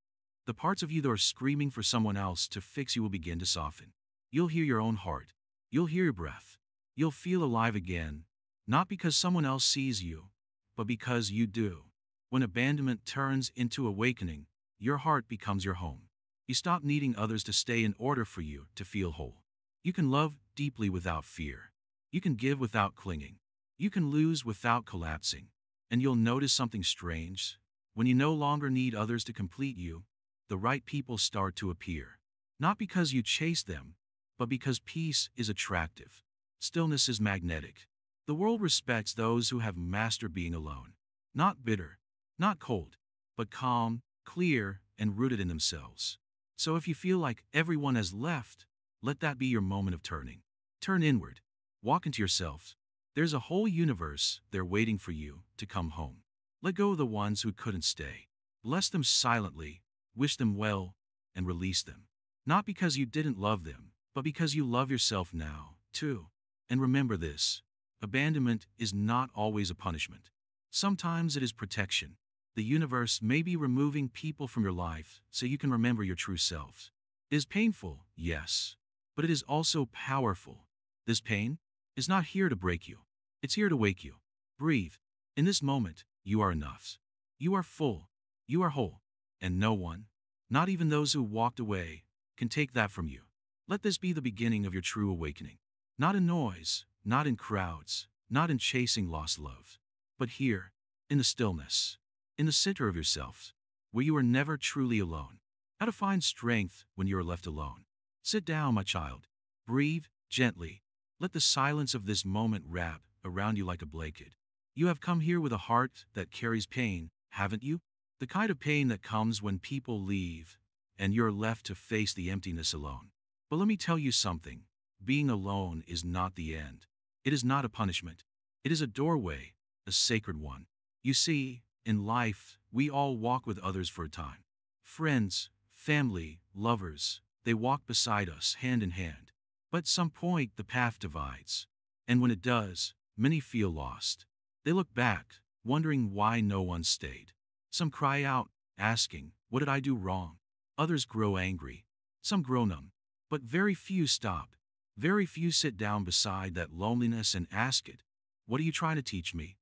Speaker 1: The parts of you that are screaming for someone else to fix you will begin to soften. You'll hear your own heart. You'll hear your breath. You'll feel alive again, not because someone else sees you, but because you do. When abandonment turns into awakening, your heart becomes your home. You stop needing others to stay in order for you to feel whole. You can love deeply without fear. You can give without clinging. You can lose without collapsing. And you'll notice something strange. When you no longer need others to complete you, the right people start to appear. Not because you chase them, but because peace is attractive. Stillness is magnetic. The world respects those who have mastered being alone. Not bitter, not cold, but calm, clear, and rooted in themselves. So if you feel like everyone has left, let that be your moment of turning. Turn inward. Walk into yourself. There's a whole universe there waiting for you to come home. Let go of the ones who couldn't stay. Bless them silently, wish them well, and release them. Not because you didn't love them, but because you love yourself now, too. And remember this, abandonment is not always a punishment. Sometimes it is protection. The universe may be removing people from your life so you can remember your true self. It is painful, yes, but it is also powerful. This pain is not here to break you. It's here to wake you. Breathe. In this moment, you are enough. You are full. You are whole. And no one, not even those who walked away, can take that from you. Let this be the beginning of your true awakening. Not in noise, not in crowds, not in chasing lost love, but here, in the stillness, in the center of yourself, where you are never truly alone. How to find strength when you are left alone. Sit down, my child. Breathe gently. Let the silence of this moment wrap around you like a blanket. You have come here with a heart that carries pain, haven't you? The kind of pain that comes when people leave, and you're left to face the emptiness alone. But let me tell you something. Being alone is not the end. It is not a punishment. It is a doorway, a sacred one. You see, in life, we all walk with others for a time. Friends, family, lovers, they walk beside us hand in hand. But at some point, the path divides. And when it does, many feel lost. They look back, wondering why no one stayed. Some cry out, asking, what did I do wrong? Others grow angry. Some grow numb. But very few stop. Very few sit down beside that loneliness and ask it, what are you trying to teach me?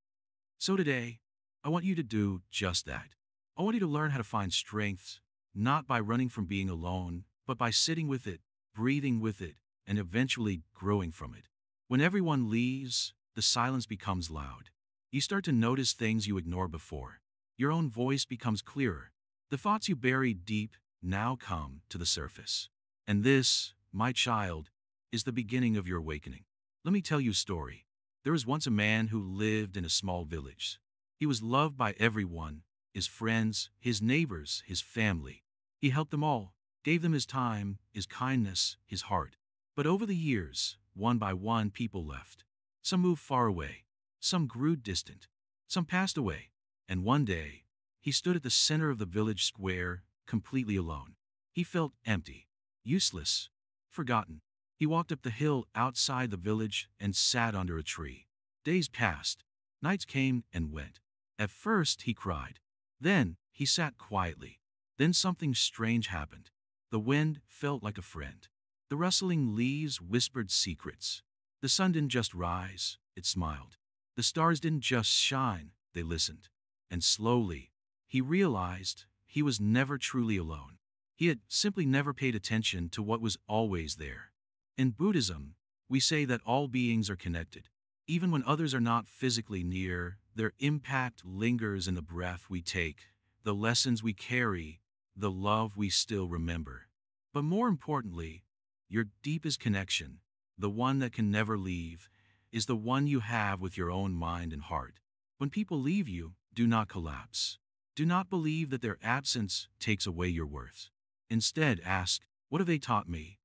Speaker 1: So today, I want you to do just that. I want you to learn how to find strength, not by running from being alone, but by sitting with it, breathing with it, and eventually growing from it. When everyone leaves, the silence becomes loud. You start to notice things you ignored before. Your own voice becomes clearer. The thoughts you buried deep now come to the surface. And this, my child, is the beginning of your awakening. Let me tell you a story. There was once a man who lived in a small village. He was loved by everyone, his friends, his neighbors, his family. He helped them all, gave them his time, his kindness, his heart. But over the years, one by one, people left. Some moved far away. Some grew distant. Some passed away. And one day, he stood at the center of the village square, completely alone. He felt empty, useless, forgotten. He walked up the hill outside the village and sat under a tree. Days passed. Nights came and went. At first, he cried. Then, he sat quietly. Then something strange happened. The wind felt like a friend. The rustling leaves whispered secrets. The sun didn't just rise, it smiled. The stars didn't just shine, they listened. And slowly, he realized he was never truly alone. He had simply never paid attention to what was always there. In Buddhism, we say that all beings are connected. Even when others are not physically near, their impact lingers in the breath we take, the lessons we carry, the love we still remember. But more importantly, your deepest connection, the one that can never leave, is the one you have with your own mind and heart. When people leave you, do not collapse. Do not believe that their absence takes away your worth. Instead, ask, what have they taught me?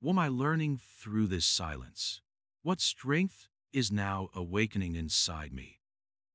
Speaker 1: What am I learning through this silence? What strength is now awakening inside me?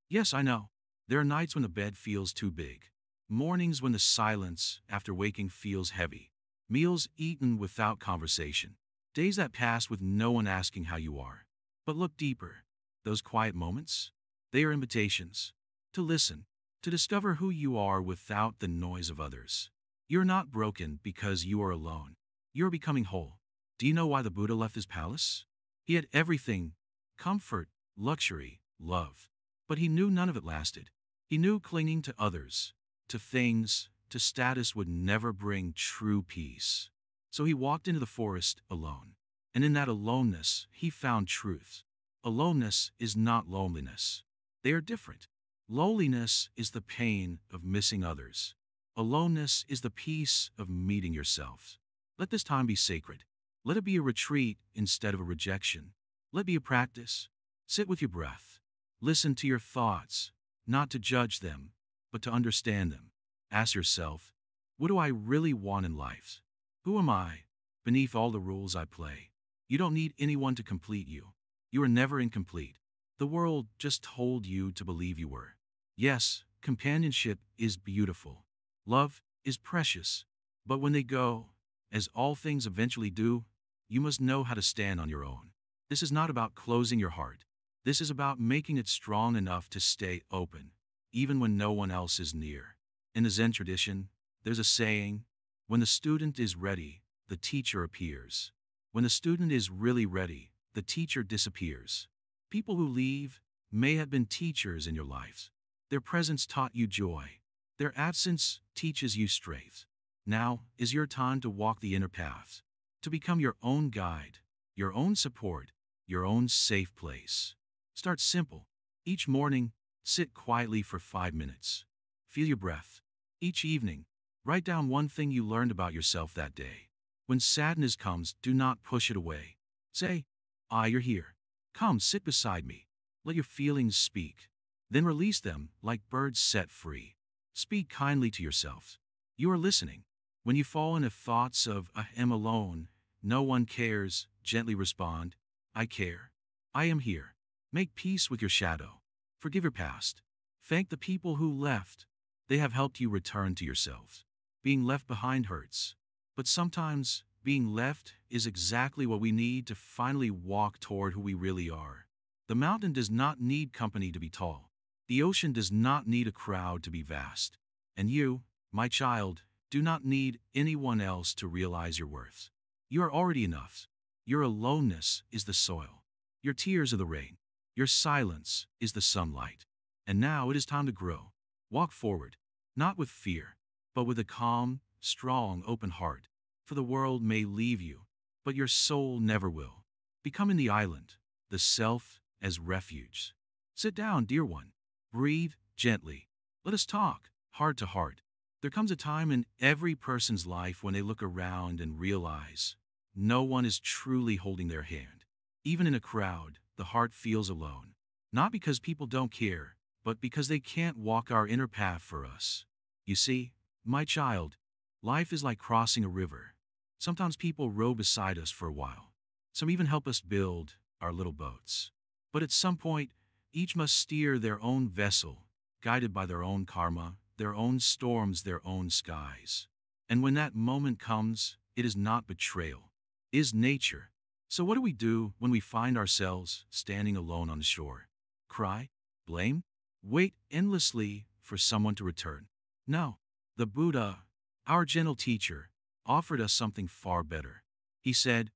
Speaker 1: Yes, I know. There are nights when the bed feels too big. Mornings when the silence after waking feels heavy. Meals eaten without conversation. Days that pass with no one asking how you are. But look deeper. Those quiet moments? They are invitations. To listen. To discover who you are without the noise of others. You're not broken because you are alone. You're becoming whole. Do you know why the Buddha left his palace? He had everything: comfort, luxury, love. But he knew none of it lasted. He knew clinging to others, to things, to status would never bring true peace. So he walked into the forest alone. And in that aloneness, he found truth. Aloneness is not loneliness. They are different. Loneliness is the pain of missing others. Aloneness is the peace of meeting yourself. Let this time be sacred. Let it be a retreat instead of a rejection. Let it be a practice. Sit with your breath. Listen to your thoughts, not to judge them, but to understand them. Ask yourself, what do I really want in life? Who am I, beneath all the rules I play? You don't need anyone to complete you. You are never incomplete. The world just told you to believe you were. Yes, companionship is beautiful. Love is precious. But when they go, as all things eventually do, you must know how to stand on your own. This is not about closing your heart. This is about making it strong enough to stay open, even when no one else is near. In the Zen tradition, there's a saying, when the student is ready, the teacher appears. When the student is really ready, the teacher disappears. People who leave may have been teachers in your lives. Their presence taught you joy. Their absence teaches you strength. Now is your time to walk the inner path, to become your own guide, your own support, your own safe place. Start simple. Each morning, sit quietly for 5 minutes. Feel your breath. Each evening, write down one thing you learned about yourself that day. When sadness comes, do not push it away. Say, you're here. Come, sit beside me. Let your feelings speak. Then release them like birds set free. Speak kindly to yourself. You are listening. When you fall into thoughts of, I am alone, no one cares, gently respond, I care. I am here. Make peace with your shadow. Forgive your past. Thank the people who left. They have helped you return to yourself. Being left behind hurts. But sometimes, being left is exactly what we need to finally walk toward who we really are. The mountain does not need company to be tall. The ocean does not need a crowd to be vast. And you, my child, do not need anyone else to realize your worth. You are already enough. Your aloneness is the soil. Your tears are the rain. Your silence is the sunlight. And now it is time to grow. Walk forward, not with fear, but with a calm, strong, open heart. For the world may leave you, but your soul never will. Becoming the island, the self as refuge. Sit down, dear one. Breathe gently. Let us talk, heart to heart. There comes a time in every person's life when they look around and realize no one is truly holding their hand. Even in a crowd, the heart feels alone. Not because people don't care, but because they can't walk our inner path for us. You see, my child, life is like crossing a river. Sometimes people row beside us for a while. Some even help us build our little boats. But at some point, each must steer their own vessel, guided by their own karma, their own storms, their own skies. And when that moment comes, it is not betrayal, it is nature. So what do we do when we find ourselves standing alone on the shore? Cry? Blame? Wait endlessly for someone to return? No. The Buddha, our gentle teacher, offered us something far better. He said,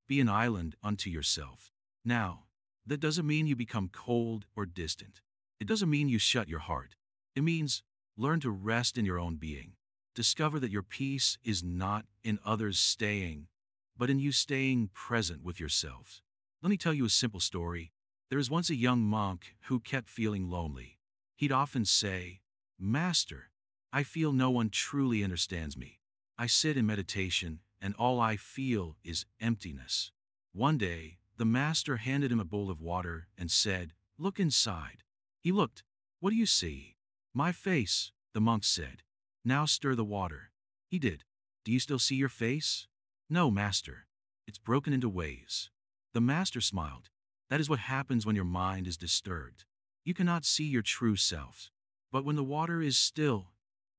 Speaker 1: "Be an island unto yourself." Now, that doesn't mean you become cold or distant. It doesn't mean you shut your heart. It means learn to rest in your own being. Discover that your peace is not in others staying, but in you staying present with yourself. Let me tell you a simple story. There was once a young monk who kept feeling lonely. He'd often say, "Master, I feel no one truly understands me. I sit in meditation, and all I feel is emptiness." One day, the master handed him a bowl of water and said, "Look inside." He looked. "What do you see?" "My face," the monk said. "Now stir the water." He did. "Do you still see your face?" "No, master. It's broken into waves." The master smiled. "That is what happens when your mind is disturbed. You cannot see your true self. But when the water is still,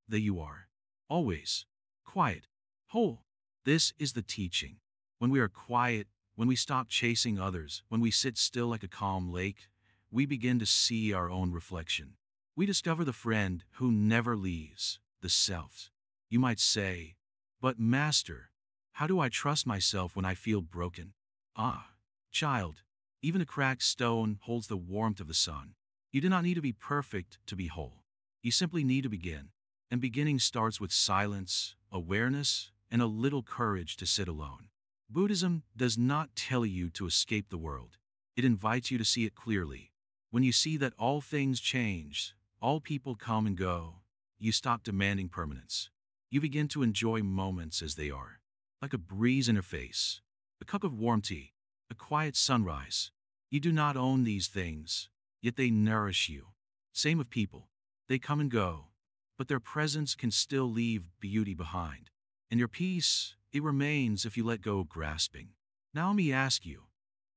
Speaker 1: there you are. Always. Quiet. Whole. This is the teaching. When we are quiet, when we stop chasing others, when we sit still like a calm lake, we begin to see our own reflection. We discover the friend who never leaves, the self. You might say, "But master, how do I trust myself when I feel broken?" Ah, child, even a cracked stone holds the warmth of the sun. You do not need to be perfect to be whole. You simply need to begin. And beginning starts with silence, awareness, and a little courage to sit alone. Buddhism does not tell you to escape the world. It invites you to see it clearly. When you see that all things change, all people come and go, you stop demanding permanence. You begin to enjoy moments as they are, like a breeze in your face, a cup of warm tea, a quiet sunrise. You do not own these things, yet they nourish you. Same with people. They come and go, but their presence can still leave beauty behind. And your peace, it remains if you let go of grasping. Now let me ask you,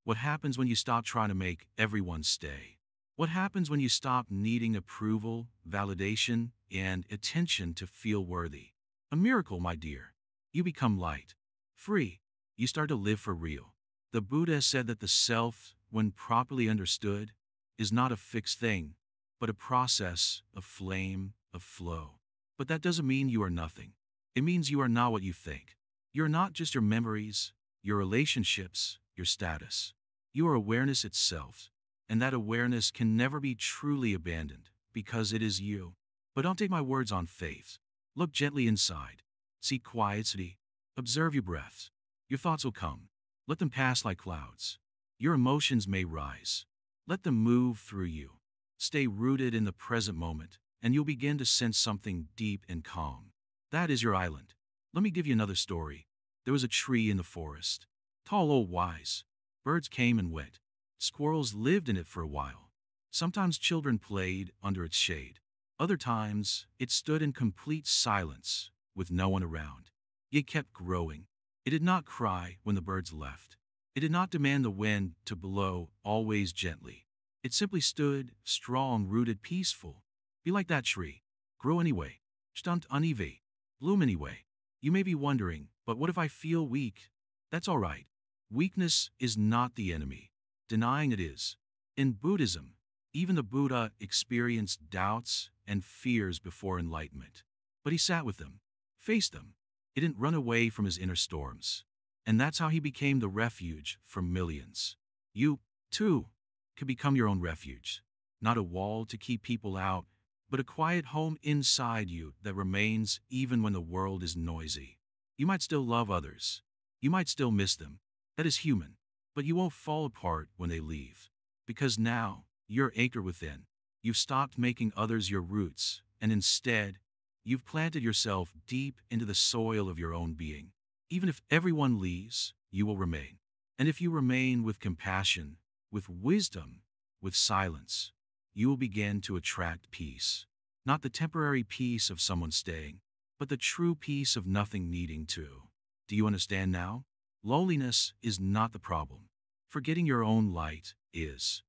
Speaker 1: what happens when you stop trying to make everyone stay? What happens when you stop needing approval, validation, and attention to feel worthy? A miracle, my dear. You become light, free. You start to live for real. The Buddha said that the self, when properly understood, is not a fixed thing, but a process, a flame, a flow. But that doesn't mean you are nothing. It means you are not what you think. You're not just your memories, your relationships, your status. You are awareness itself, and that awareness can never be truly abandoned, because it is you. But don't take my words on faith. Look gently inside. Seek quietly. Observe your breath. Your thoughts will come. Let them pass like clouds. Your emotions may rise. Let them move through you. Stay rooted in the present moment, and you'll begin to sense something deep and calm. That is your island. Let me give you another story. There was a tree in the forest. Tall, old, wise. Birds came and went. Squirrels lived in it for a while. Sometimes children played under its shade. Other times, it stood in complete silence, with no one around. It kept growing. It did not cry when the birds left. It did not demand the wind to blow, always gently. It simply stood, strong, rooted, peaceful. Be like that tree. Grow anyway. Stunt uneven. Bloom anyway. You may be wondering, but what if I feel weak? That's all right. Weakness is not the enemy. Denying it is. In Buddhism, even the Buddha experienced doubts and fears before enlightenment. But he sat with them, faced them. He didn't run away from his inner storms. And that's how he became the refuge for millions. You, too, could become your own refuge. Not a wall to keep people out, but a quiet home inside you that remains even when the world is noisy. You might still love others. You might still miss them. That is human. But you won't fall apart when they leave. Because now, your anchor within. You've stopped making others your roots, and instead, you've planted yourself deep into the soil of your own being. Even if everyone leaves, you will remain. And if you remain with compassion, with wisdom, with silence, you will begin to attract peace. Not the temporary peace of someone staying, but the true peace of nothing needing to. Do you understand now? Loneliness is not the problem. Forgetting your own light is.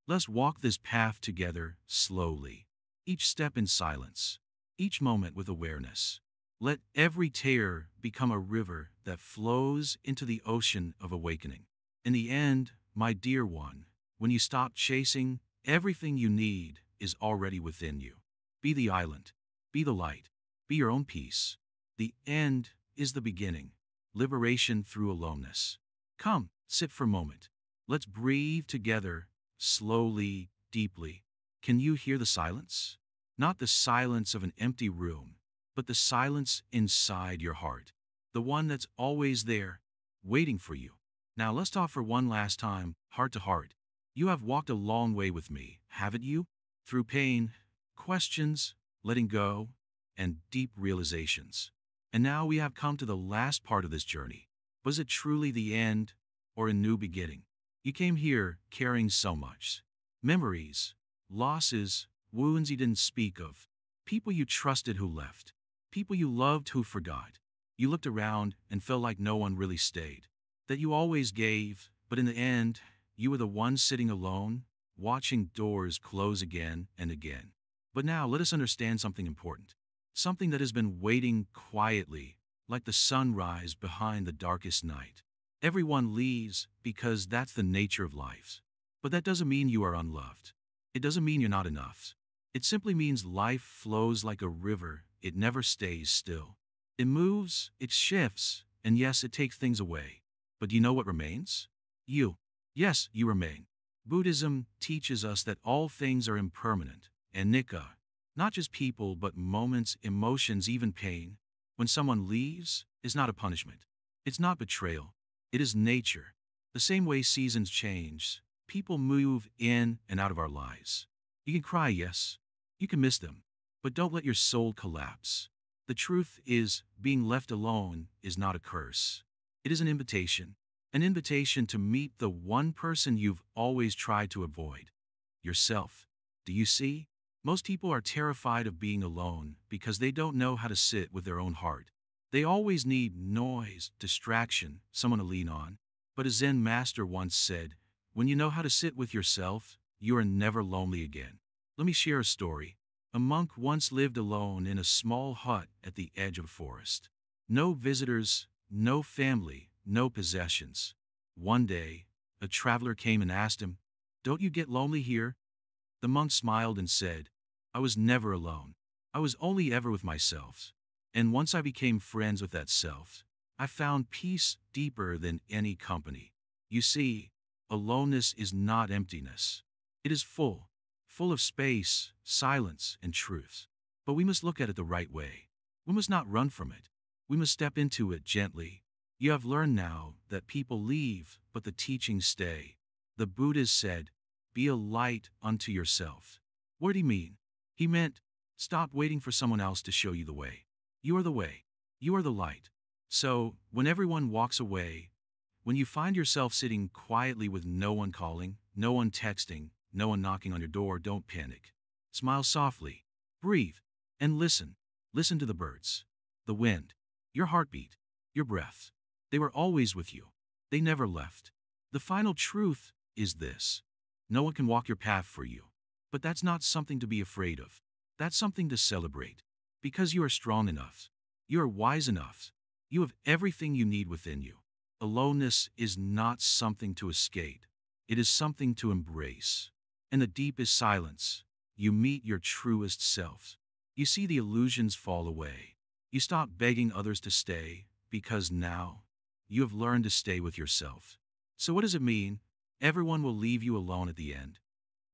Speaker 1: Let's walk this path together slowly, each step in silence, each moment with awareness. Let every tear become a river that flows into the ocean of awakening. In the end, my dear one, when you stop chasing, everything you need is already within you. Be the island, be the light, be your own peace. The end is the beginning, liberation through aloneness. Come, sit for a moment. Let's breathe together, slowly, deeply. Can you hear the silence? Not the silence of an empty room, but the silence inside your heart. The one that's always there, waiting for you. Now let's talk for one last time, heart to heart. You have walked a long way with me, haven't you? Through pain, questions, letting go, and deep realizations. And now we have come to the last part of this journey. Was it truly the end, or a new beginning? You came here carrying so much. Memories, losses, wounds you didn't speak of. People you trusted who left. People you loved who forgot. You looked around and felt like no one really stayed. That you always gave, but in the end, you were the one sitting alone, watching doors close again and again. But now let us understand something important. Something that has been waiting quietly, like the sunrise behind the darkest night. Everyone leaves because that's the nature of life. But that doesn't mean you are unloved. It doesn't mean you're not enough. It simply means life flows like a river. It never stays still. It moves, it shifts, and yes, it takes things away. But do you know what remains? You. Yes, you remain. Buddhism teaches us that all things are impermanent. Anicca. Not just people, but moments, emotions, even pain. When someone leaves, is not a punishment. It's not betrayal. It is nature. The same way seasons change, people move in and out of our lives. You can cry, yes. You can miss them. But don't let your soul collapse. The truth is, being left alone is not a curse. It is an invitation to meet the one person you've always tried to avoid. Yourself. Do you see? Most people are terrified of being alone because they don't know how to sit with their own heart. They always need noise, distraction, someone to lean on. But a Zen Master once said, when you know how to sit with yourself, you are never lonely again. Let me share a story. A monk once lived alone in a small hut at the edge of a forest. No visitors, no family, no possessions. One day, a traveler came and asked him, "Don't you get lonely here?" The monk smiled and said, "I was never alone. I was only ever with myself. And once I became friends with that self, I found peace deeper than any company." You see, aloneness is not emptiness. It is full of space, silence, and truth. But we must look at it the right way. We must not run from it. We must step into it gently. You have learned now that people leave, but the teachings stay. The Buddha said, "Be a light unto yourself." What did he mean? He meant, stop waiting for someone else to show you the way. You are the way. You are the light. So, when everyone walks away, when you find yourself sitting quietly with no one calling, no one texting, no one knocking on your door, don't panic. Smile softly, breathe, and listen. Listen to the birds, the wind, your heartbeat, your breath. They were always with you. They never left. The final truth is this. No one can walk your path for you. But that's not something to be afraid of. That's something to celebrate. Because you are strong enough. You are wise enough. You have everything you need within you. Aloneness is not something to escape. It is something to embrace. In the deepest silence, you meet your truest self. You see the illusions fall away. You stop begging others to stay, because now, you have learned to stay with yourself. So what does it mean? Everyone will leave you alone at the end.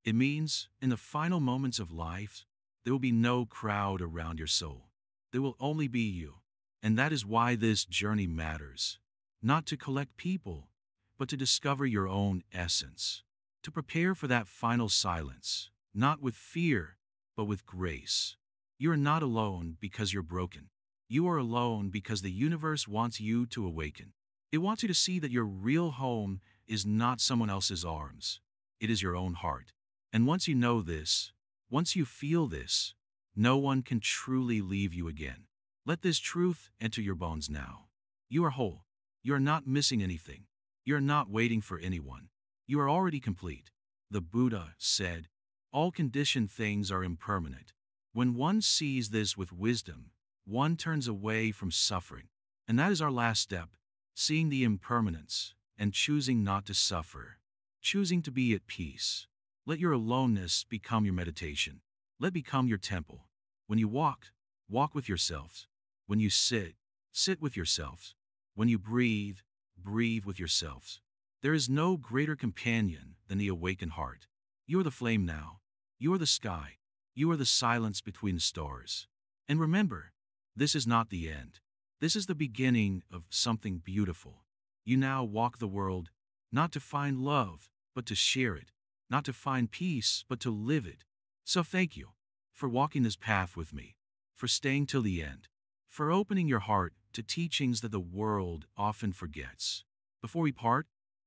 Speaker 1: It means, in the final moments of life, there will be no crowd around your soul. There will only be you. And that is why this journey matters. Not to collect people, but to discover your own essence. to prepare for that final silence, not with fear, but with grace. You are not alone because you're broken. You are alone because the universe wants you to awaken. It wants you to see that your real home is not someone else's arms. It is your own heart. And once you know this, once you feel this, no one can truly leave you again. Let this truth enter your bones now. You are whole. You are not missing anything. You are not waiting for anyone. You are already complete. The Buddha said, all conditioned things are impermanent. When one sees this with wisdom, one turns away from suffering. And that is our last step, seeing the impermanence and choosing not to suffer, choosing to be at peace. Let your aloneness become your meditation. Let it become your temple. When you walk, walk with yourselves. When you sit, sit with yourselves. When you breathe, breathe with yourselves. There is no greater companion than the awakened heart. You are the flame now. You are the sky. You are the silence between the stars. And remember, this is not the end. This is the beginning of something beautiful. You now walk the world, not to find love, but to share it. Not to find peace, but to live it. So thank you for walking this path with me, for staying till the end, for opening your heart to teachings that the world often forgets. Before we part,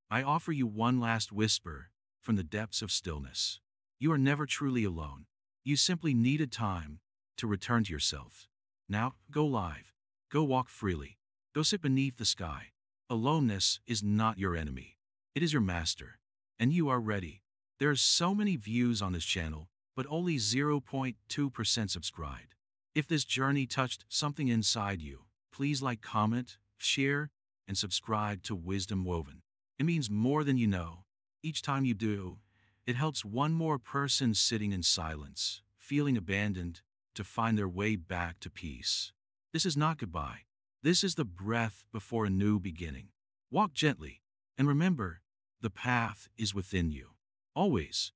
Speaker 1: I offer you one last whisper from the depths of stillness. You are never truly alone. You simply needed time to return to yourself. Now, go live. Go walk freely. Go sit beneath the sky. Aloneness is not your enemy. It is your master. And you are ready. There are so many views on this channel, but only 0.2% subscribed. If this journey touched something inside you, please like, comment, share, and subscribe to Wisdom Woven. It means more than you know. Each time you do, it helps one more person sitting in silence, feeling abandoned, to find their way back to peace. This is not goodbye. This is the breath before a new beginning. Walk gently, and remember, the path is within you. Always.